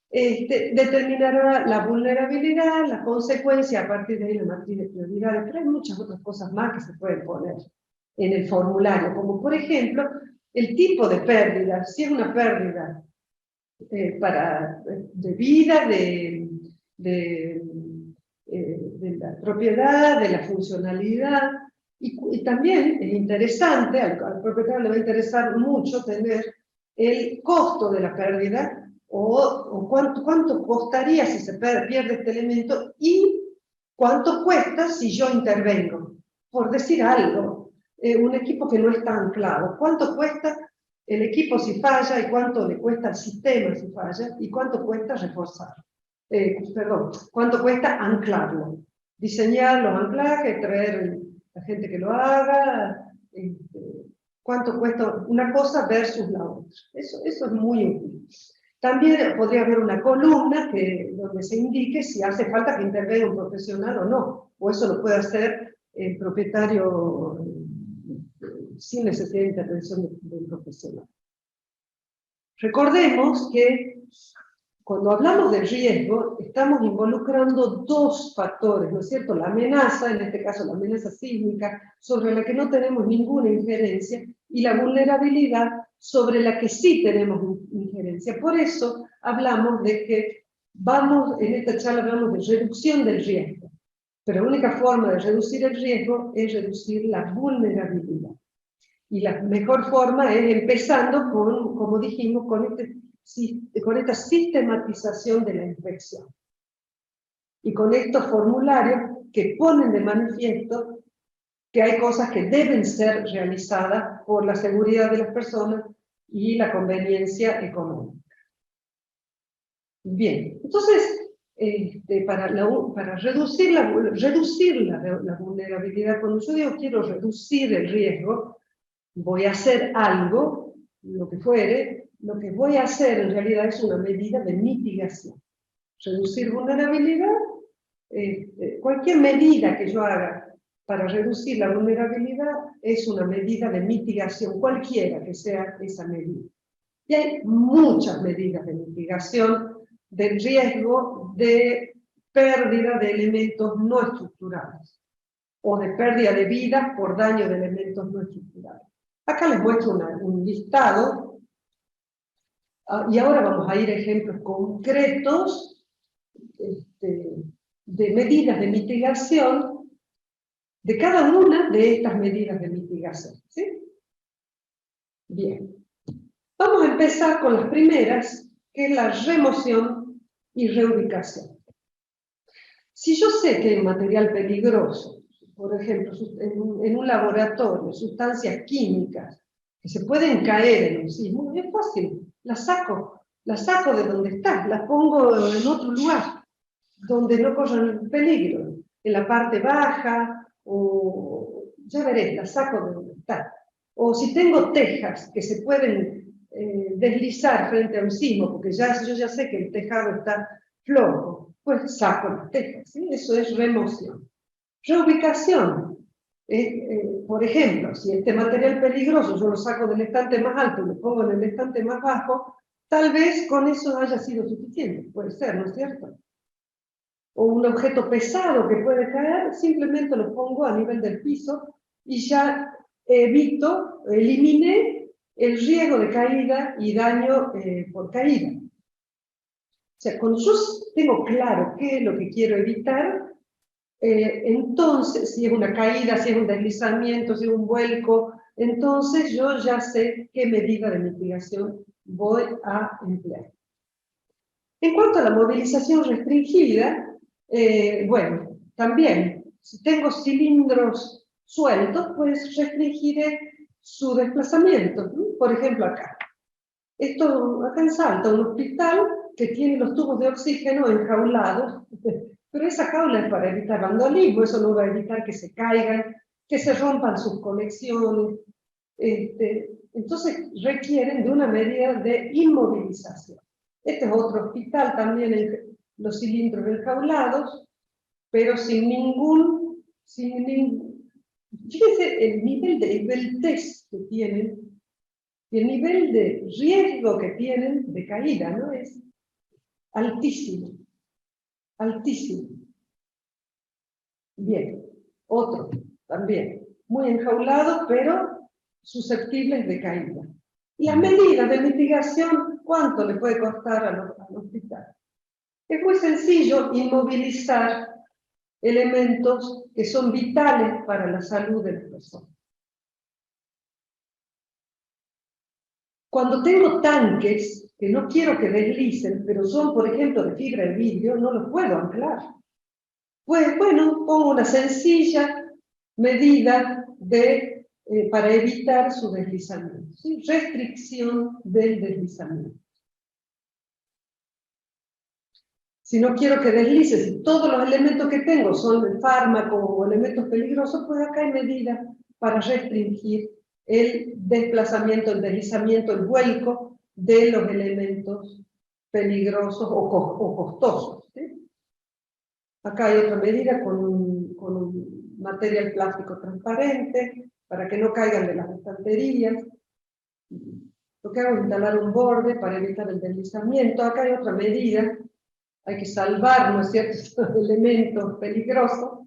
determinará la vulnerabilidad, la consecuencia, a partir de ahí la matriz de prioridades, pero hay muchas otras cosas más que se pueden poner en el formulario, como por ejemplo, el tipo de pérdida, si es una pérdida de vida, de la propiedad, de la funcionalidad, y también es interesante, al propietario le va a interesar mucho tener el costo de la pérdida, o cuánto costaría si se pierde este elemento, y cuánto cuesta si yo intervengo. Por decir algo, un equipo que no está anclado, ¿cuánto cuesta el equipo si falla y cuánto le cuesta al sistema si falla y cuánto cuesta reforzar? ¿Cuánto cuesta anclarlo? Diseñar los anclajes, traer la gente que lo haga, cuánto cuesta una cosa versus la otra. Eso es muy útil. También podría haber una columna donde se indique si hace falta que intervenga un profesional o no, o eso lo puede hacer el propietario sin necesidad de intervención del profesional. Recordemos que cuando hablamos de riesgo, estamos involucrando dos factores, ¿no es cierto? La amenaza, en este caso la amenaza sísmica, sobre la que no tenemos ninguna injerencia, y la vulnerabilidad, sobre la que sí tenemos injerencia. Por eso hablamos de que en esta charla hablamos de reducción del riesgo, pero la única forma de reducir el riesgo es reducir la vulnerabilidad. Y la mejor forma es empezando con, como dijimos, con esta sistematización de la inspección. Y con estos formularios que ponen de manifiesto que hay cosas que deben ser realizadas por la seguridad de las personas y la conveniencia económica. Bien, entonces, para reducir la vulnerabilidad, cuando yo digo quiero reducir el riesgo, voy a hacer algo, lo que fuere, lo que voy a hacer en realidad es una medida de mitigación. Reducir vulnerabilidad, cualquier medida que yo haga para reducir la vulnerabilidad es una medida de mitigación, cualquiera que sea esa medida. Y hay muchas medidas de mitigación del riesgo de pérdida de elementos no estructurales o de pérdida de vida por daño de elementos no estructurales. Acá les muestro un listado, y ahora vamos a ir a ejemplos concretos de medidas de mitigación, de cada una de estas medidas de mitigación. ¿Sí? Bien. Vamos a empezar con las primeras, que es la remoción y reubicación. Si yo sé que hay material peligroso, por ejemplo, en un laboratorio, sustancias químicas que se pueden caer en un sismo, es fácil, las saco de donde están, las pongo en otro lugar, donde no corran peligro, en la parte baja, o ya veré, las saco de donde están. O si tengo tejas que se pueden deslizar frente a un sismo, porque yo ya sé que el tejado está flojo, pues saco las tejas, ¿sí? Eso es remoción. Reubicación. Por ejemplo, si este material peligroso yo lo saco del estante más alto y lo pongo en el estante más bajo, tal vez con eso haya sido suficiente, puede ser, ¿no es cierto? O un objeto pesado que puede caer, simplemente lo pongo a nivel del piso y ya eliminé el riesgo de caída y daño por caída. O sea, cuando yo tengo claro qué es lo que quiero evitar, entonces, si es una caída, si es un deslizamiento, si es un vuelco, entonces yo ya sé qué medida de mitigación voy a emplear. En cuanto a la movilización restringida, bueno, también, si tengo cilindros sueltos, pues restringiré su desplazamiento, ¿no? Por ejemplo, acá. Acá en Salta, un hospital que tiene los tubos de oxígeno enjaulados, pero esa jaula es para evitar vandalismo, eso no va a evitar que se caigan, que se rompan sus conexiones. Entonces requieren de una medida de inmovilización. Este es otro hospital también, los cilindros enjaulados, pero sin ningún, fíjense el nivel de esbeltez que tienen y el nivel de riesgo que tienen de caída, ¿no? Es altísimo, altísimo. Bien, otro también, muy enjaulado, pero susceptibles de caída. Y las medidas de mitigación, ¿cuánto le puede costar al hospital? Es muy sencillo inmovilizar elementos que son vitales para la salud de las personas. Cuando tengo tanques que no quiero que deslicen, pero son, por ejemplo, de fibra de vidrio, no los puedo anclar. Pues bueno, pongo una sencilla medida para evitar su deslizamiento, ¿sí? Restricción del deslizamiento. Si no quiero que deslice, si todos los elementos que tengo son de fármaco o elementos peligrosos, pues acá hay medidas para restringir el desplazamiento, el deslizamiento, el vuelco de los elementos peligrosos o costosos, ¿sí? Acá hay otra medida con un material plástico transparente para que no caigan de las estanterías. Lo que hago es instalar un borde para evitar el deslizamiento. Acá hay otra medida. Hay que salvar, ¿no es cierto?, estos elementos peligrosos.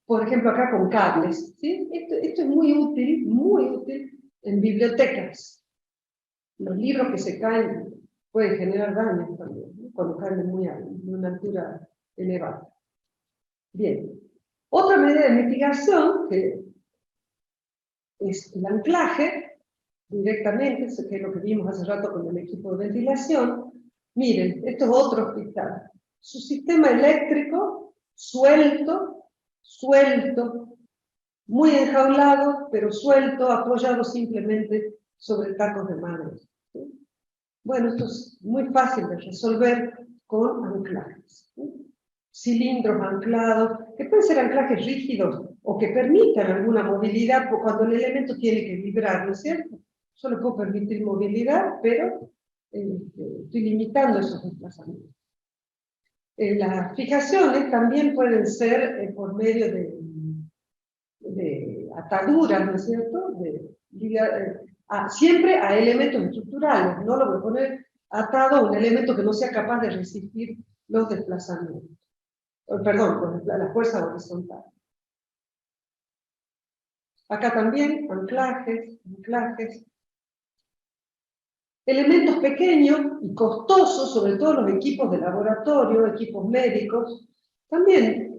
Por ejemplo, acá con cables, ¿sí? Esto es muy útil en bibliotecas. Los libros que se caen pueden generar daños también, ¿no? Cuando caen de una altura elevada. Bien. Otra medida de mitigación, que es el anclaje, directamente, que es lo que vimos hace rato con el equipo de ventilación. Miren, esto es otro hospital. Su sistema eléctrico, suelto, muy enjaulado, pero suelto, apoyado simplemente sobre tacos de madera. ¿Sí? Bueno, esto es muy fácil de resolver con anclajes, ¿sí? Cilindros anclados, que pueden ser anclajes rígidos o que permitan alguna movilidad cuando el elemento tiene que vibrar, ¿no es cierto? Yo le puedo permitir movilidad, pero estoy limitando esos desplazamientos. Las fijaciones también pueden ser por medio de ataduras, ¿no es cierto? Siempre a elementos estructurales, no lo voy a poner atado a un elemento que no sea capaz de resistir los desplazamientos. Perdón, la fuerza horizontal. Acá también anclajes. Elementos pequeños y costosos, sobre todo los equipos de laboratorio, equipos médicos, también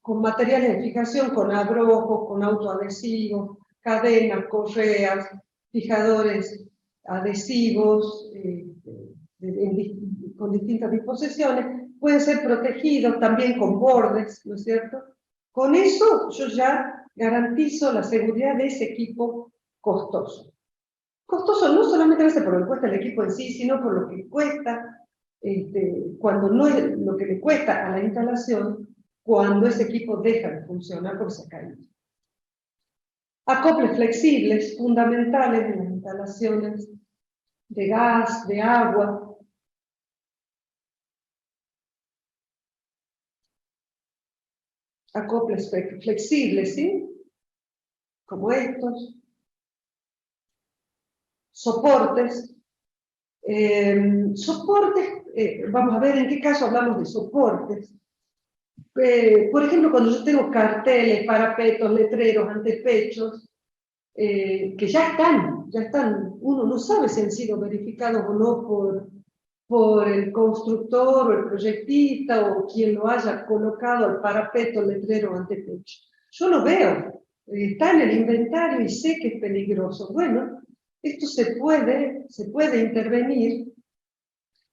con materiales de fijación, con abrojos, con autoadhesivos, cadenas, correas, fijadores adhesivos, con distintas disposiciones, pueden ser protegidos también con bordes, ¿no es cierto? Con eso yo ya garantizo la seguridad de ese equipo costoso. Costoso no solamente a veces por lo que cuesta el equipo en sí, sino por lo que cuesta, cuando no es lo que le cuesta a la instalación, cuando ese equipo deja de funcionar porque se cae. Acoples flexibles, fundamentales en las instalaciones de gas, de agua. Acoples flexibles, ¿sí? Como estos. Soportes. Vamos a ver en qué caso hablamos de soportes. Por ejemplo, cuando yo tengo carteles, parapetos, letreros, antepechos, que ya están, uno no sabe si han sido verificados o no por el constructor o el proyectista o quien lo haya colocado al parapeto, letrero o antepecho. Yo lo veo, está en el inventario y sé que es peligroso. Bueno, esto se puede intervenir.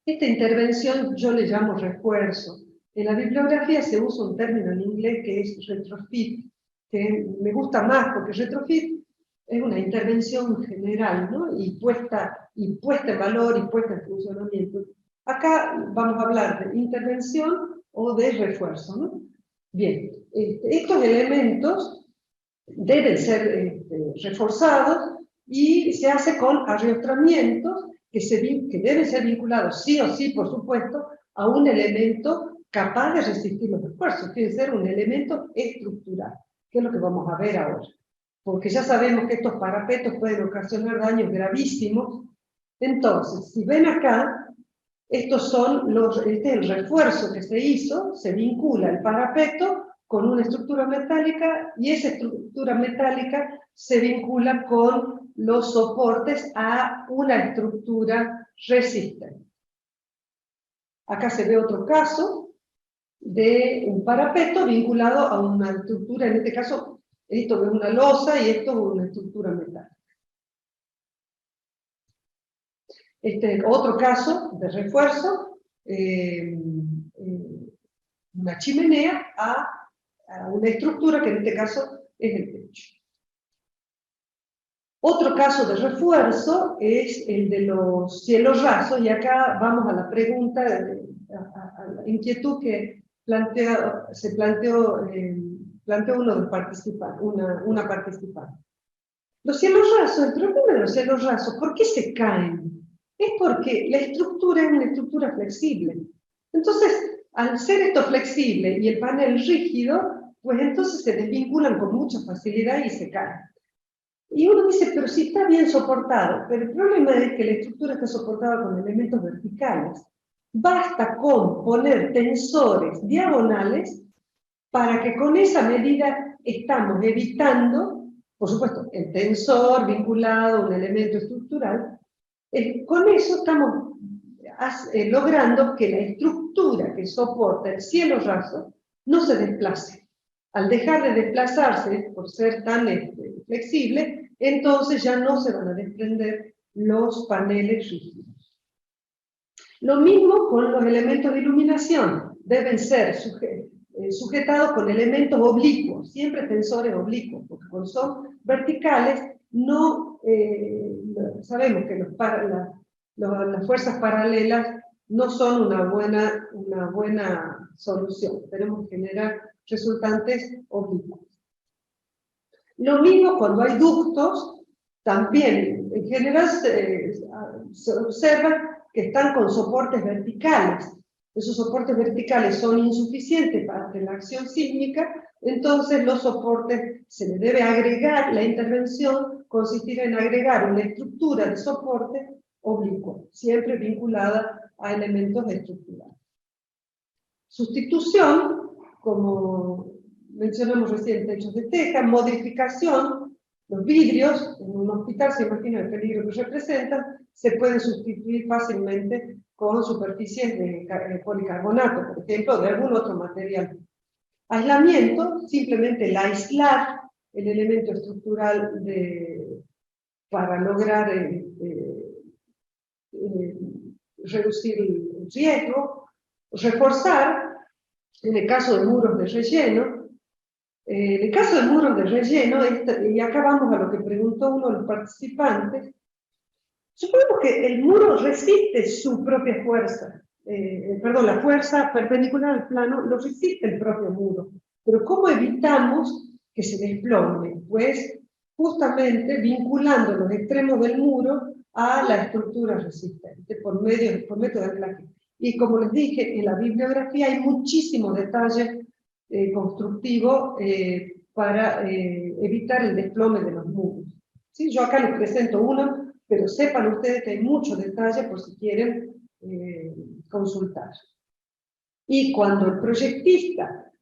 Esta intervención yo le llamo refuerzo. En la bibliografía se usa un término en inglés que es retrofit, que me gusta más porque retrofit es una intervención general, ¿no? y puesta en valor y puesta en funcionamiento. Acá vamos a hablar de intervención o de refuerzo, ¿no? Bien, estos elementos deben ser reforzados y se hace con arriostramientos que deben ser vinculados sí o sí, por supuesto, a un elemento capaz de resistir los esfuerzos, tiene que ser un elemento estructural, que es lo que vamos a ver ahora. Porque ya sabemos que estos parapetos pueden ocasionar daños gravísimos. Entonces, si ven acá, estos son este es el refuerzo que se hizo, se vincula el parapeto con una estructura metálica y esa estructura metálica se vincula con los soportes a una estructura resistente. Acá se ve otro caso de un parapeto vinculado a una estructura, en este caso, esto es una losa y esto es una estructura metálica. Este es otro caso de refuerzo, una chimenea a una estructura que en este caso es el techo. Otro caso de refuerzo es el de los cielos rasos, y acá vamos a la pregunta, a la inquietud que planteó uno de una participante. Los cielos rasos, el problema de los cielos rasos, ¿por qué se caen? Es porque la estructura es una estructura flexible. Entonces, al ser esto flexible y el panel rígido, pues entonces se desvinculan con mucha facilidad y se caen. Y uno dice, pero si está bien soportado, pero el problema es que la estructura está soportada con elementos verticales. Basta con poner tensores diagonales para que con esa medida estamos evitando, por supuesto, el tensor vinculado a un elemento estructural. Con eso estamos logrando que la estructura que soporta el cielo raso no se desplace. Al dejar de desplazarse, por ser tan flexible, entonces ya no se van a desprender los paneles rígidos. Lo mismo con los elementos de iluminación. Deben ser sujetados con elementos oblicuos, siempre tensores oblicuos, porque cuando son verticales, no sabemos que las fuerzas paralelas no son una buena solución. Tenemos que generar resultantes oblicuos. Lo mismo cuando hay ductos, también en general se observa que están con soportes verticales. Esos soportes verticales son insuficientes para la acción sísmica, entonces los soportes se les debe agregar, la intervención consistirá en agregar una estructura de soporte oblicuo, siempre vinculada a elementos estructurales. Sustitución, como mencionamos recién, techos de teja, modificación, los vidrios, en un hospital se imagina el peligro que representan, se pueden sustituir fácilmente con superficies de policarbonato, por ejemplo, de algún otro material. Aislamiento, simplemente el aislar el elemento estructural para lograr reducir el riesgo. Reforzar, en el caso de muros de relleno. En el caso de muros de relleno, y acá vamos a lo que preguntó uno de los participantes, suponemos que el muro resiste su propia fuerza, la fuerza perpendicular al plano lo resiste el propio muro, pero ¿cómo evitamos que se desplome? Pues justamente vinculando los extremos del muro a la estructura resistente por método de anclaje. Y como les dije, en la bibliografía hay muchísimos detalles constructivos para evitar el desplome de los muros. ¿Sí? Yo acá les presento uno, pero sepan ustedes que hay muchos detalles por si quieren consultar. Y cuando el proyectista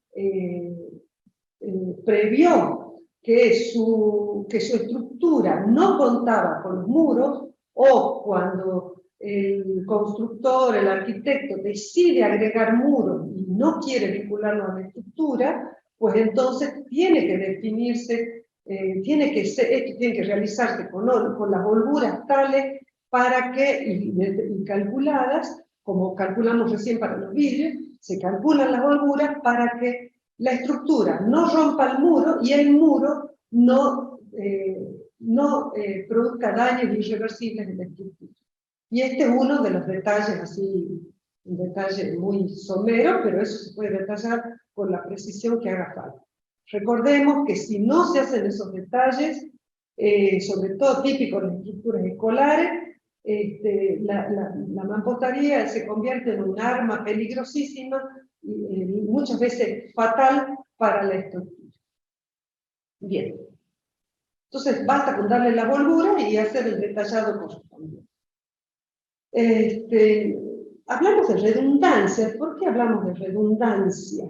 previó que su estructura no contaba con los muros, o cuando el constructor, el arquitecto decide agregar muros y no quiere vincularlo a la estructura, pues entonces tiene que definirse, esto tiene que realizarse con las holguras tales para que, y calculadas, como calculamos recién para los vidrios, se calculan las holguras para que la estructura no rompa el muro y el muro no produzca daños irreversibles en la estructura. Y este es uno de los detalles, así, un detalle muy somero, pero eso se puede detallar con la precisión que haga falta. Recordemos que si no se hacen esos detalles, sobre todo típicos de las estructuras escolares, la mampostería se convierte en un arma peligrosísima y muchas veces fatal para la estructura. Bien. Entonces basta con darle la volvura y hacer el detallado correspondiente. Hablamos de redundancia. ¿Por qué hablamos de redundancia?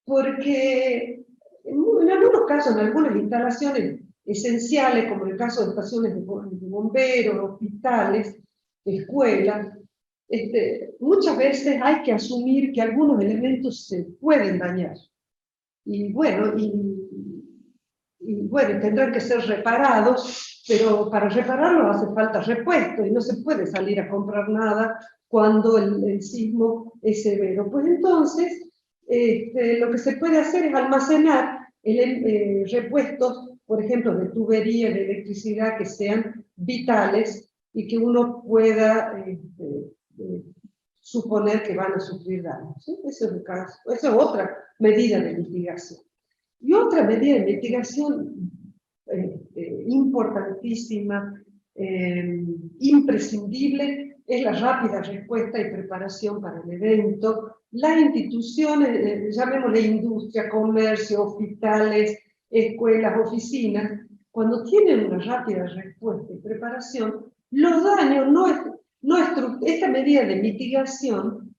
Porque en algunos casos, en algunas instalaciones esenciales, como en el caso de estaciones de bomberos, hospitales, escuelas, muchas veces hay que asumir que algunos elementos se pueden dañar. Y bueno, tendrán que ser reparados, pero para repararlos hace falta repuesto y no se puede salir a comprar nada cuando el sismo es severo. Pues entonces, lo que se puede hacer es almacenar repuestos, por ejemplo, de tubería, de electricidad, que sean vitales y que uno pueda suponer que van a sufrir daño. ¿Sí? Eso es el caso. Esa es otra medida de mitigación. Y otra medida de mitigación importantísima, imprescindible, es la rápida respuesta y preparación para el evento. Las instituciones, llamémosle industria, comercio, hospitales, escuelas, oficinas, cuando tienen una rápida respuesta y preparación, los daños esta medida de mitigación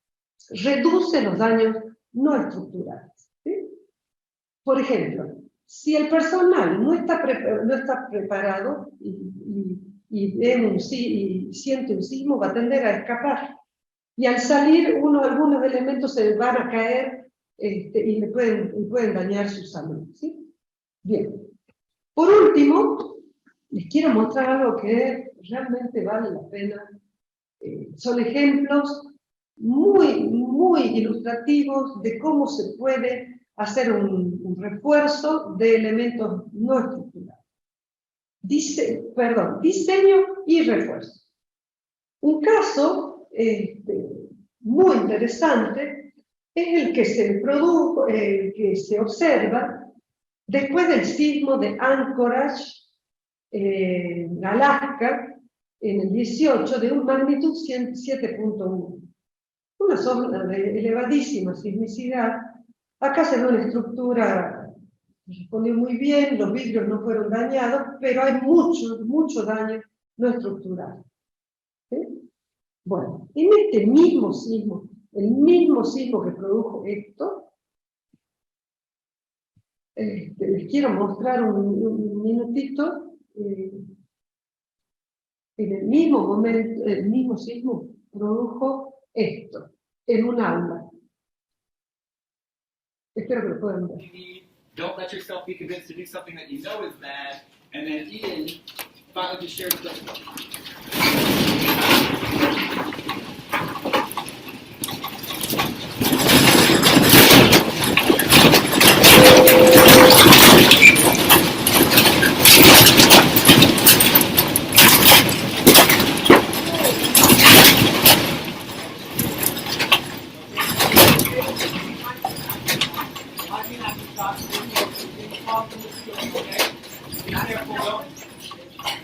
reduce los daños no estructurales. ¿Sí? Por ejemplo, si el personal no está preparado y siente un sismo, va a tender a escapar. Y al salir, algunos elementos se van a caer y le pueden dañar su salud. ¿Sí? Bien. Por último, les quiero mostrar algo que realmente vale la pena. Son ejemplos muy, muy ilustrativos de cómo se puede hacer un refuerzo de elementos no estructurales. Diseño y refuerzo. Un caso muy interesante es el que se observa después del sismo de Anchorage, en Alaska, en el 18, de un magnitud 7.1. Una zona de elevadísima sismicidad. Acá se ve una estructura que respondió muy bien, los vidrios no fueron dañados, pero hay mucho daño no estructural. ¿Sí? Bueno, en este mismo sismo, el mismo sismo que produjo esto, les quiero mostrar un minutito. En el mismo momento, el mismo sismo produjo esto, en un aula. Espero que lo puedan ver. Don't let yourself be convinced to do something that you know is bad, and then Ian finally just shared with us.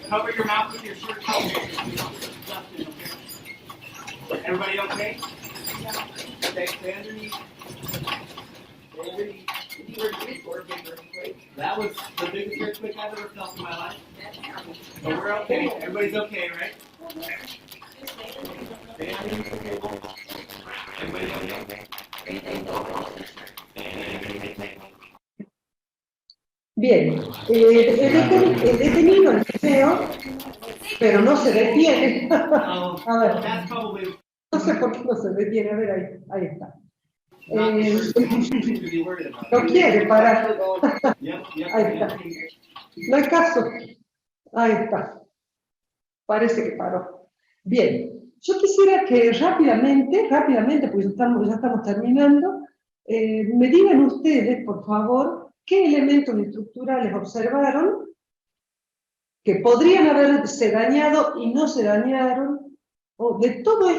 Cover your mouth with your shirt. Everybody okay? Stay underneath. Stay underneath. That was the biggest earthquake I've ever felt in my life. But we're okay. Everybody's okay, right? Stay underneath. Everybody okay? Bien, el detenido es feo, pero no se detiene. A ver, That's probably no sé por qué no se detiene. A ver, ahí está. not the first thing to be worried about. No quiere parar. Yep, Ahí está. No hay caso. Ahí está. Parece que paró. Bien, yo quisiera que rápidamente, porque ya estamos terminando, me digan ustedes, por favor, qué elementos estructurales observaron que podrían haberse dañado y no se dañaron, o de todas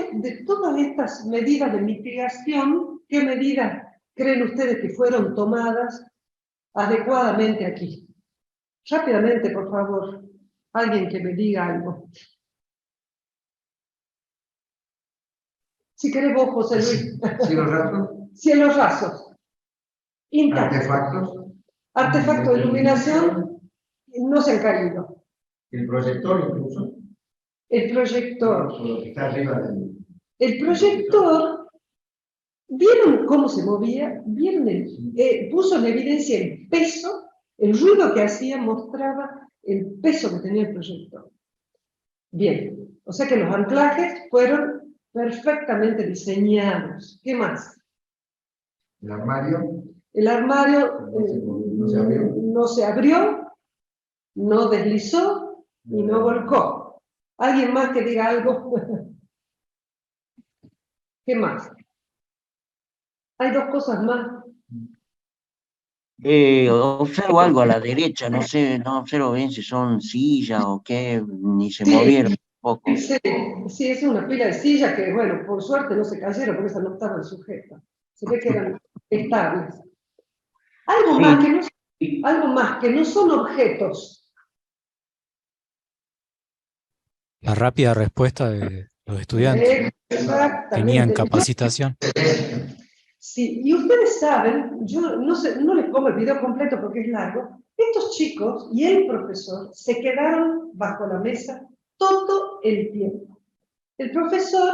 estas medidas de mitigación, ¿qué medidas creen ustedes que fueron tomadas adecuadamente aquí? Rápidamente, por favor, alguien que me diga algo. Si querés vos, José Luis. Cielos rasos, Cielos rasos. Intactos. artefactos, Artefactos de iluminación no se han caído. el proyector incluso, El proyector. lo que está arriba del... El proyector, ¿vieron cómo se movía? ¿Vieron puso en evidencia el peso, el ruido que hacía mostraba el peso que tenía el proyector. Bien, o sea que los anclajes fueron perfectamente diseñados. ¿Qué más? El armario, El armario no se abrió. no se abrió, no deslizó y no volcó. ¿Alguien más que diga algo? ¿Qué más? Hay dos cosas más. Observo algo a la derecha, no sé, no observo bien si son sillas o qué, ni se Sí. movieron un poco. Sí, es una pila de sillas que, bueno, por suerte no se cayeron porque esas no estaban sujetas. Se ve que eran estables. Algo más que no son objetos. La rápida respuesta de los estudiantes. Exactamente. Tenían capacitación. Sí, y ustedes saben, yo no sé, no les pongo el video completo porque es largo, estos chicos y el profesor se quedaron bajo la mesa todo el tiempo. El profesor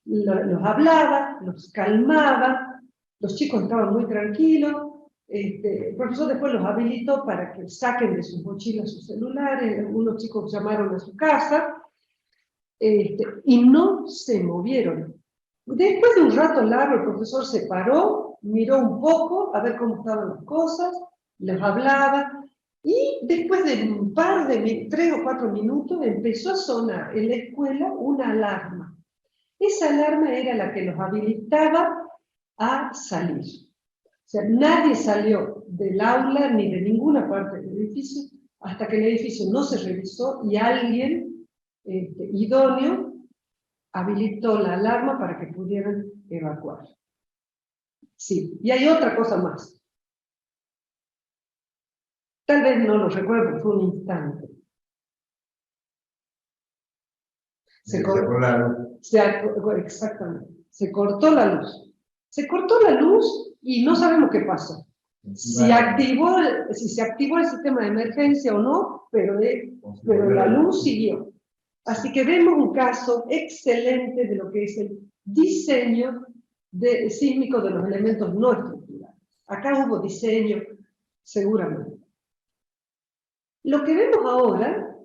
los hablaba, los calmaba, los chicos estaban muy tranquilos, el profesor después los habilitó para que saquen de sus mochilas sus celulares, algunos chicos llamaron a su casa, y no se movieron. Después de un rato largo, el profesor se paró, miró un poco a ver cómo estaban las cosas, les hablaba, y después de un par de 3 o 4 minutos empezó a sonar en la escuela una alarma. Esa alarma era la que los habilitaba a salir. O sea, nadie salió del aula ni de ninguna parte del edificio hasta que el edificio no se revisó y alguien idóneo habilitó la alarma para que pudieran evacuar. Sí, y hay otra cosa más. Tal vez no lo recuerdo porque fue un instante. Exactamente. Se cortó la luz. Se cortó la luz y no sabemos qué pasó. Si se activó el sistema de emergencia o no, pero la luz siguió. Así que vemos un caso excelente de lo que es el diseño sísmico de los elementos no estructurales. Acá hubo diseño, seguramente. Lo que vemos ahora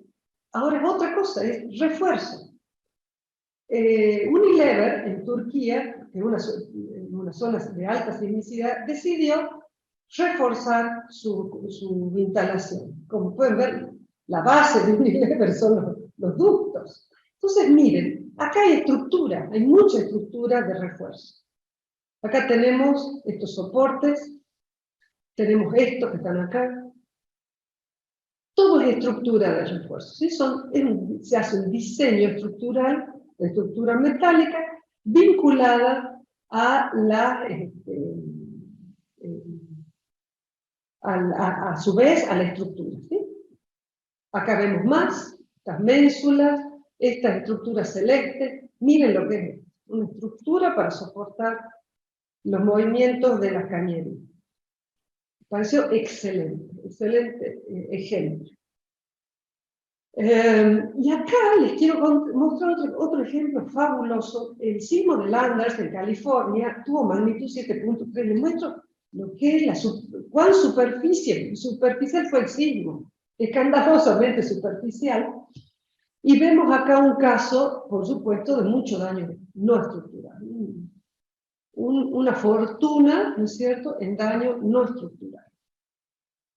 es otra cosa, es refuerzo. Unilever, en Turquía, en una zona de alta sismicidad, decidió reforzar su instalación. Como pueden ver, la base de Unilever son los ductos. Entonces, miren, acá hay estructura, hay mucha estructura de refuerzo. Acá tenemos estos soportes, tenemos estos que están acá. Todo es estructura de refuerzo. ¿Sí? Se hace un diseño estructural, de estructura metálica, vinculada a a su vez a la estructura. ¿Sí? Acá vemos más, estas ménsulas, estas estructuras celestes. Miren lo que es una estructura para soportar los movimientos de las cañerías. Pareció excelente ejemplo. Y acá les quiero mostrar otro ejemplo fabuloso. El sismo de Landers en California tuvo magnitud 7.3. Les muestro lo que es cuán superficial fue el sismo, escandalosamente superficial, y vemos acá un caso, por supuesto, de mucho daño no estructural. Una fortuna, ¿no es cierto?, en daño no estructural.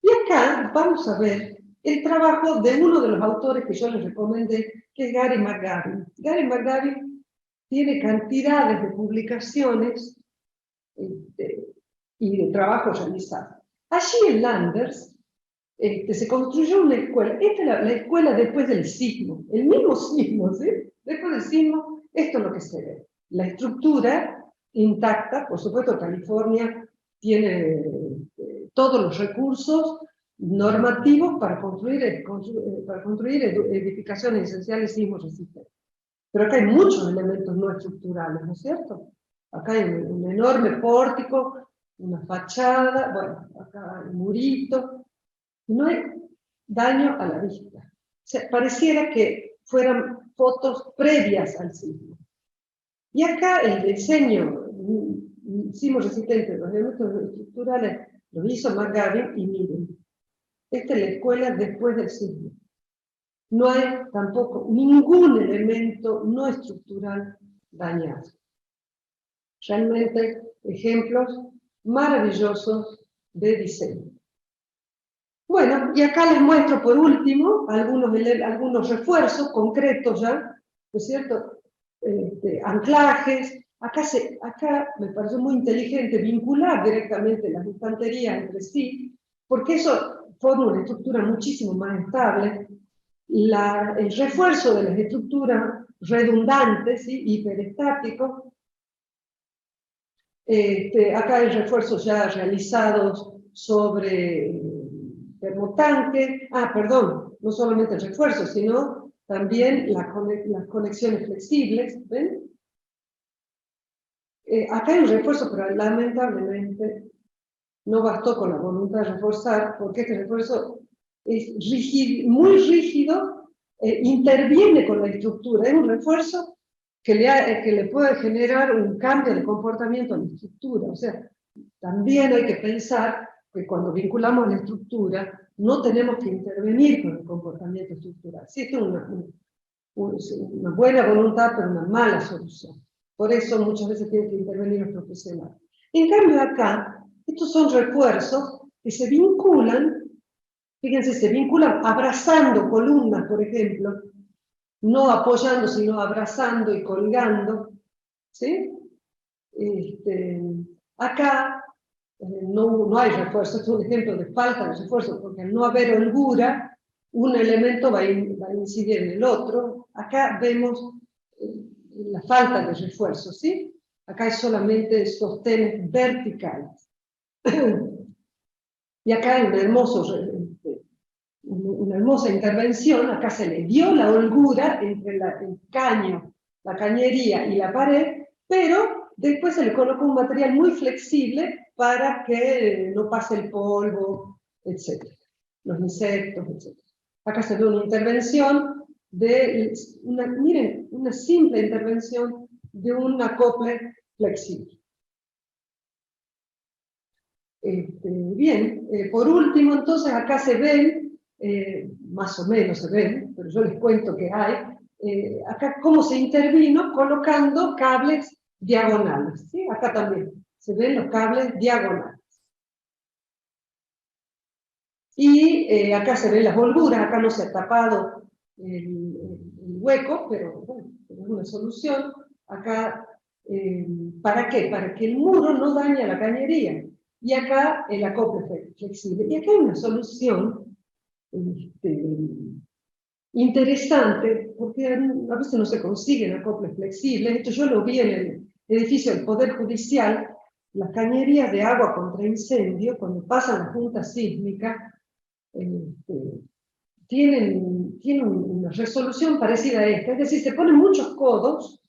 Y acá vamos a ver el trabajo de uno de los autores que yo les recomendé, que es Gary McGavin. Gary McGavin tiene cantidades de publicaciones y de trabajos realizados. Allí en Landers se construyó una escuela. Esta es la escuela después del sismo, el mismo sismo, ¿sí? Después del sismo, esto es lo que se ve. La estructura intacta, por supuesto California tiene todos los recursos normativos para construir edificaciones esenciales sismo resistentes. Pero acá hay muchos elementos no estructurales, ¿no es cierto? Acá hay un enorme pórtico, una fachada, bueno, acá hay un murito. No hay daño a la vista. O sea, pareciera que fueran fotos previas al sismo. Y acá el diseño sismo resistente de los elementos estructurales lo hizo McGavin y miren. Esta es la escuela después del sismo. No hay tampoco ningún elemento no estructural dañado. Realmente ejemplos maravillosos de diseño. Bueno, y acá les muestro por último algunos refuerzos concretos ya, ¿no es cierto? Anclajes. Acá me pareció muy inteligente vincular directamente las estanterías entre sí, porque eso forma una estructura muchísimo más estable. El refuerzo de las estructuras redundantes, ¿sí? Hiperestáticos. Acá hay refuerzos ya realizados sobre termotanque. Perdón, no solamente el refuerzo, sino también las conexiones flexibles. ¿Ven? Acá hay un refuerzo, pero lamentablemente no bastó con la voluntad de reforzar, porque este refuerzo es muy rígido, interviene con la estructura. Es un refuerzo que le puede generar un cambio de comportamiento a la estructura. O sea, también hay que pensar que cuando vinculamos la estructura, no tenemos que intervenir con el comportamiento estructural. Sí, esto es una buena voluntad, pero una mala solución. Por eso muchas veces tienen que intervenir los profesionales. En cambio acá, estos son refuerzos que se vinculan, fíjense, se vinculan abrazando columnas, por ejemplo, no apoyando, sino abrazando y colgando, ¿sí? Acá no hay refuerzo, es un ejemplo de falta de refuerzo, porque al no haber holgura, un elemento va a incidir en el otro. Acá vemos la falta de refuerzo, ¿sí? Acá hay solamente sostenes verticales. Y acá hay una hermosa intervención. Acá se le dio la holgura entre el caño, la cañería y la pared, pero después se le colocó un material muy flexible para que no pase el polvo, etc. Los insectos, etc. Acá se ve una intervención miren, una simple intervención de un acople flexible. Bien, por último, entonces, acá se ven, más o menos se ven, pero yo les cuento que hay, acá cómo se intervino colocando cables diagonales, ¿sí? Acá también se ven los cables diagonales. Y acá se ven las holguras, acá no se ha tapado el hueco, pero bueno, es una solución. Acá, ¿para qué? Para que el muro no dañe la cañería. Y acá el acople flexible. Y acá hay una solución interesante, porque a veces no se consiguen acoples flexibles. Esto yo lo vi en el edificio del Poder Judicial. Las cañerías de agua contra incendio, cuando pasan la junta sísmica, tienen una resolución parecida a esta. Es decir, se ponen muchos codos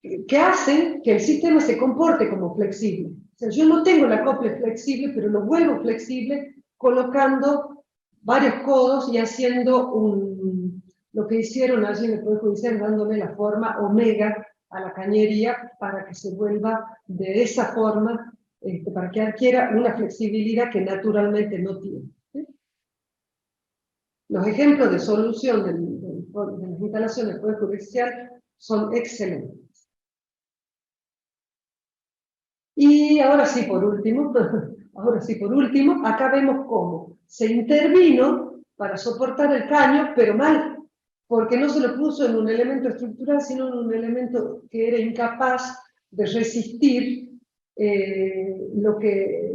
que hacen que el sistema se comporte como flexible. O sea, yo no tengo el acople flexible, pero lo vuelvo flexible colocando varios codos y haciendo lo que hicieron allí en el Poder Judicial, dándole la forma omega a la cañería para que se vuelva de esa forma para que adquiera una flexibilidad que naturalmente no tiene. ¿Sí? Los ejemplos de solución de las instalaciones del Poder Judicial son excelentes. Y ahora sí, por último, acá vemos cómo se intervino para soportar el caño, pero mal, porque no se lo puso en un elemento estructural, sino en un elemento que era incapaz de resistir lo que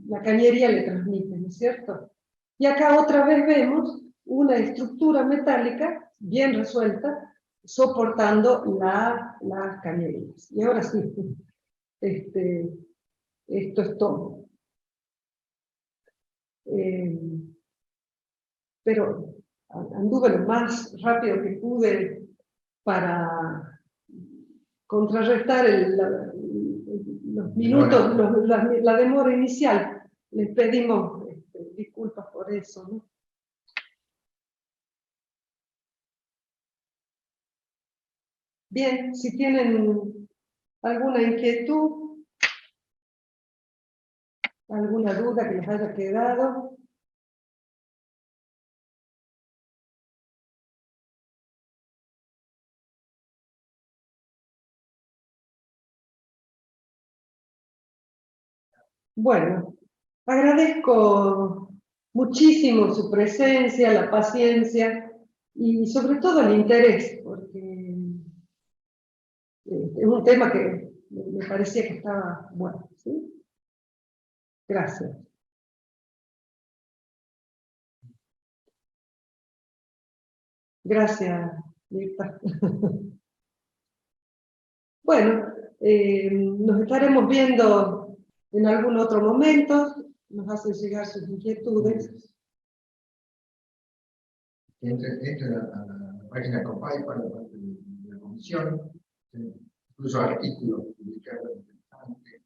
la cañería le transmite, ¿no es cierto? Y acá otra vez vemos una estructura metálica bien resuelta, soportando las cañerías. Y ahora sí, esto es todo. Pero anduve lo más rápido que pude para contrarrestar los minutos, la demora inicial. Les pedimos disculpas por eso, ¿no? Bien, si tienen alguna inquietud, alguna duda que les haya quedado. Bueno, agradezco muchísimo su presencia, la paciencia y sobre todo el interés, porque es un tema que me parecía que estaba bueno, ¿sí? Gracias. Gracias, Mirta. Bueno, nos estaremos viendo en algún otro momento, nos hacen llegar sus inquietudes. Entra a la página Compay para la comisión, incluso artículos publicados interesantes,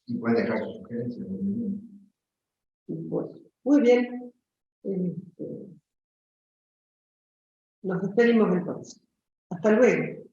y pueden dejar sus sugerencias. Bueno, muy bien. Nos despedimos entonces. Hasta luego.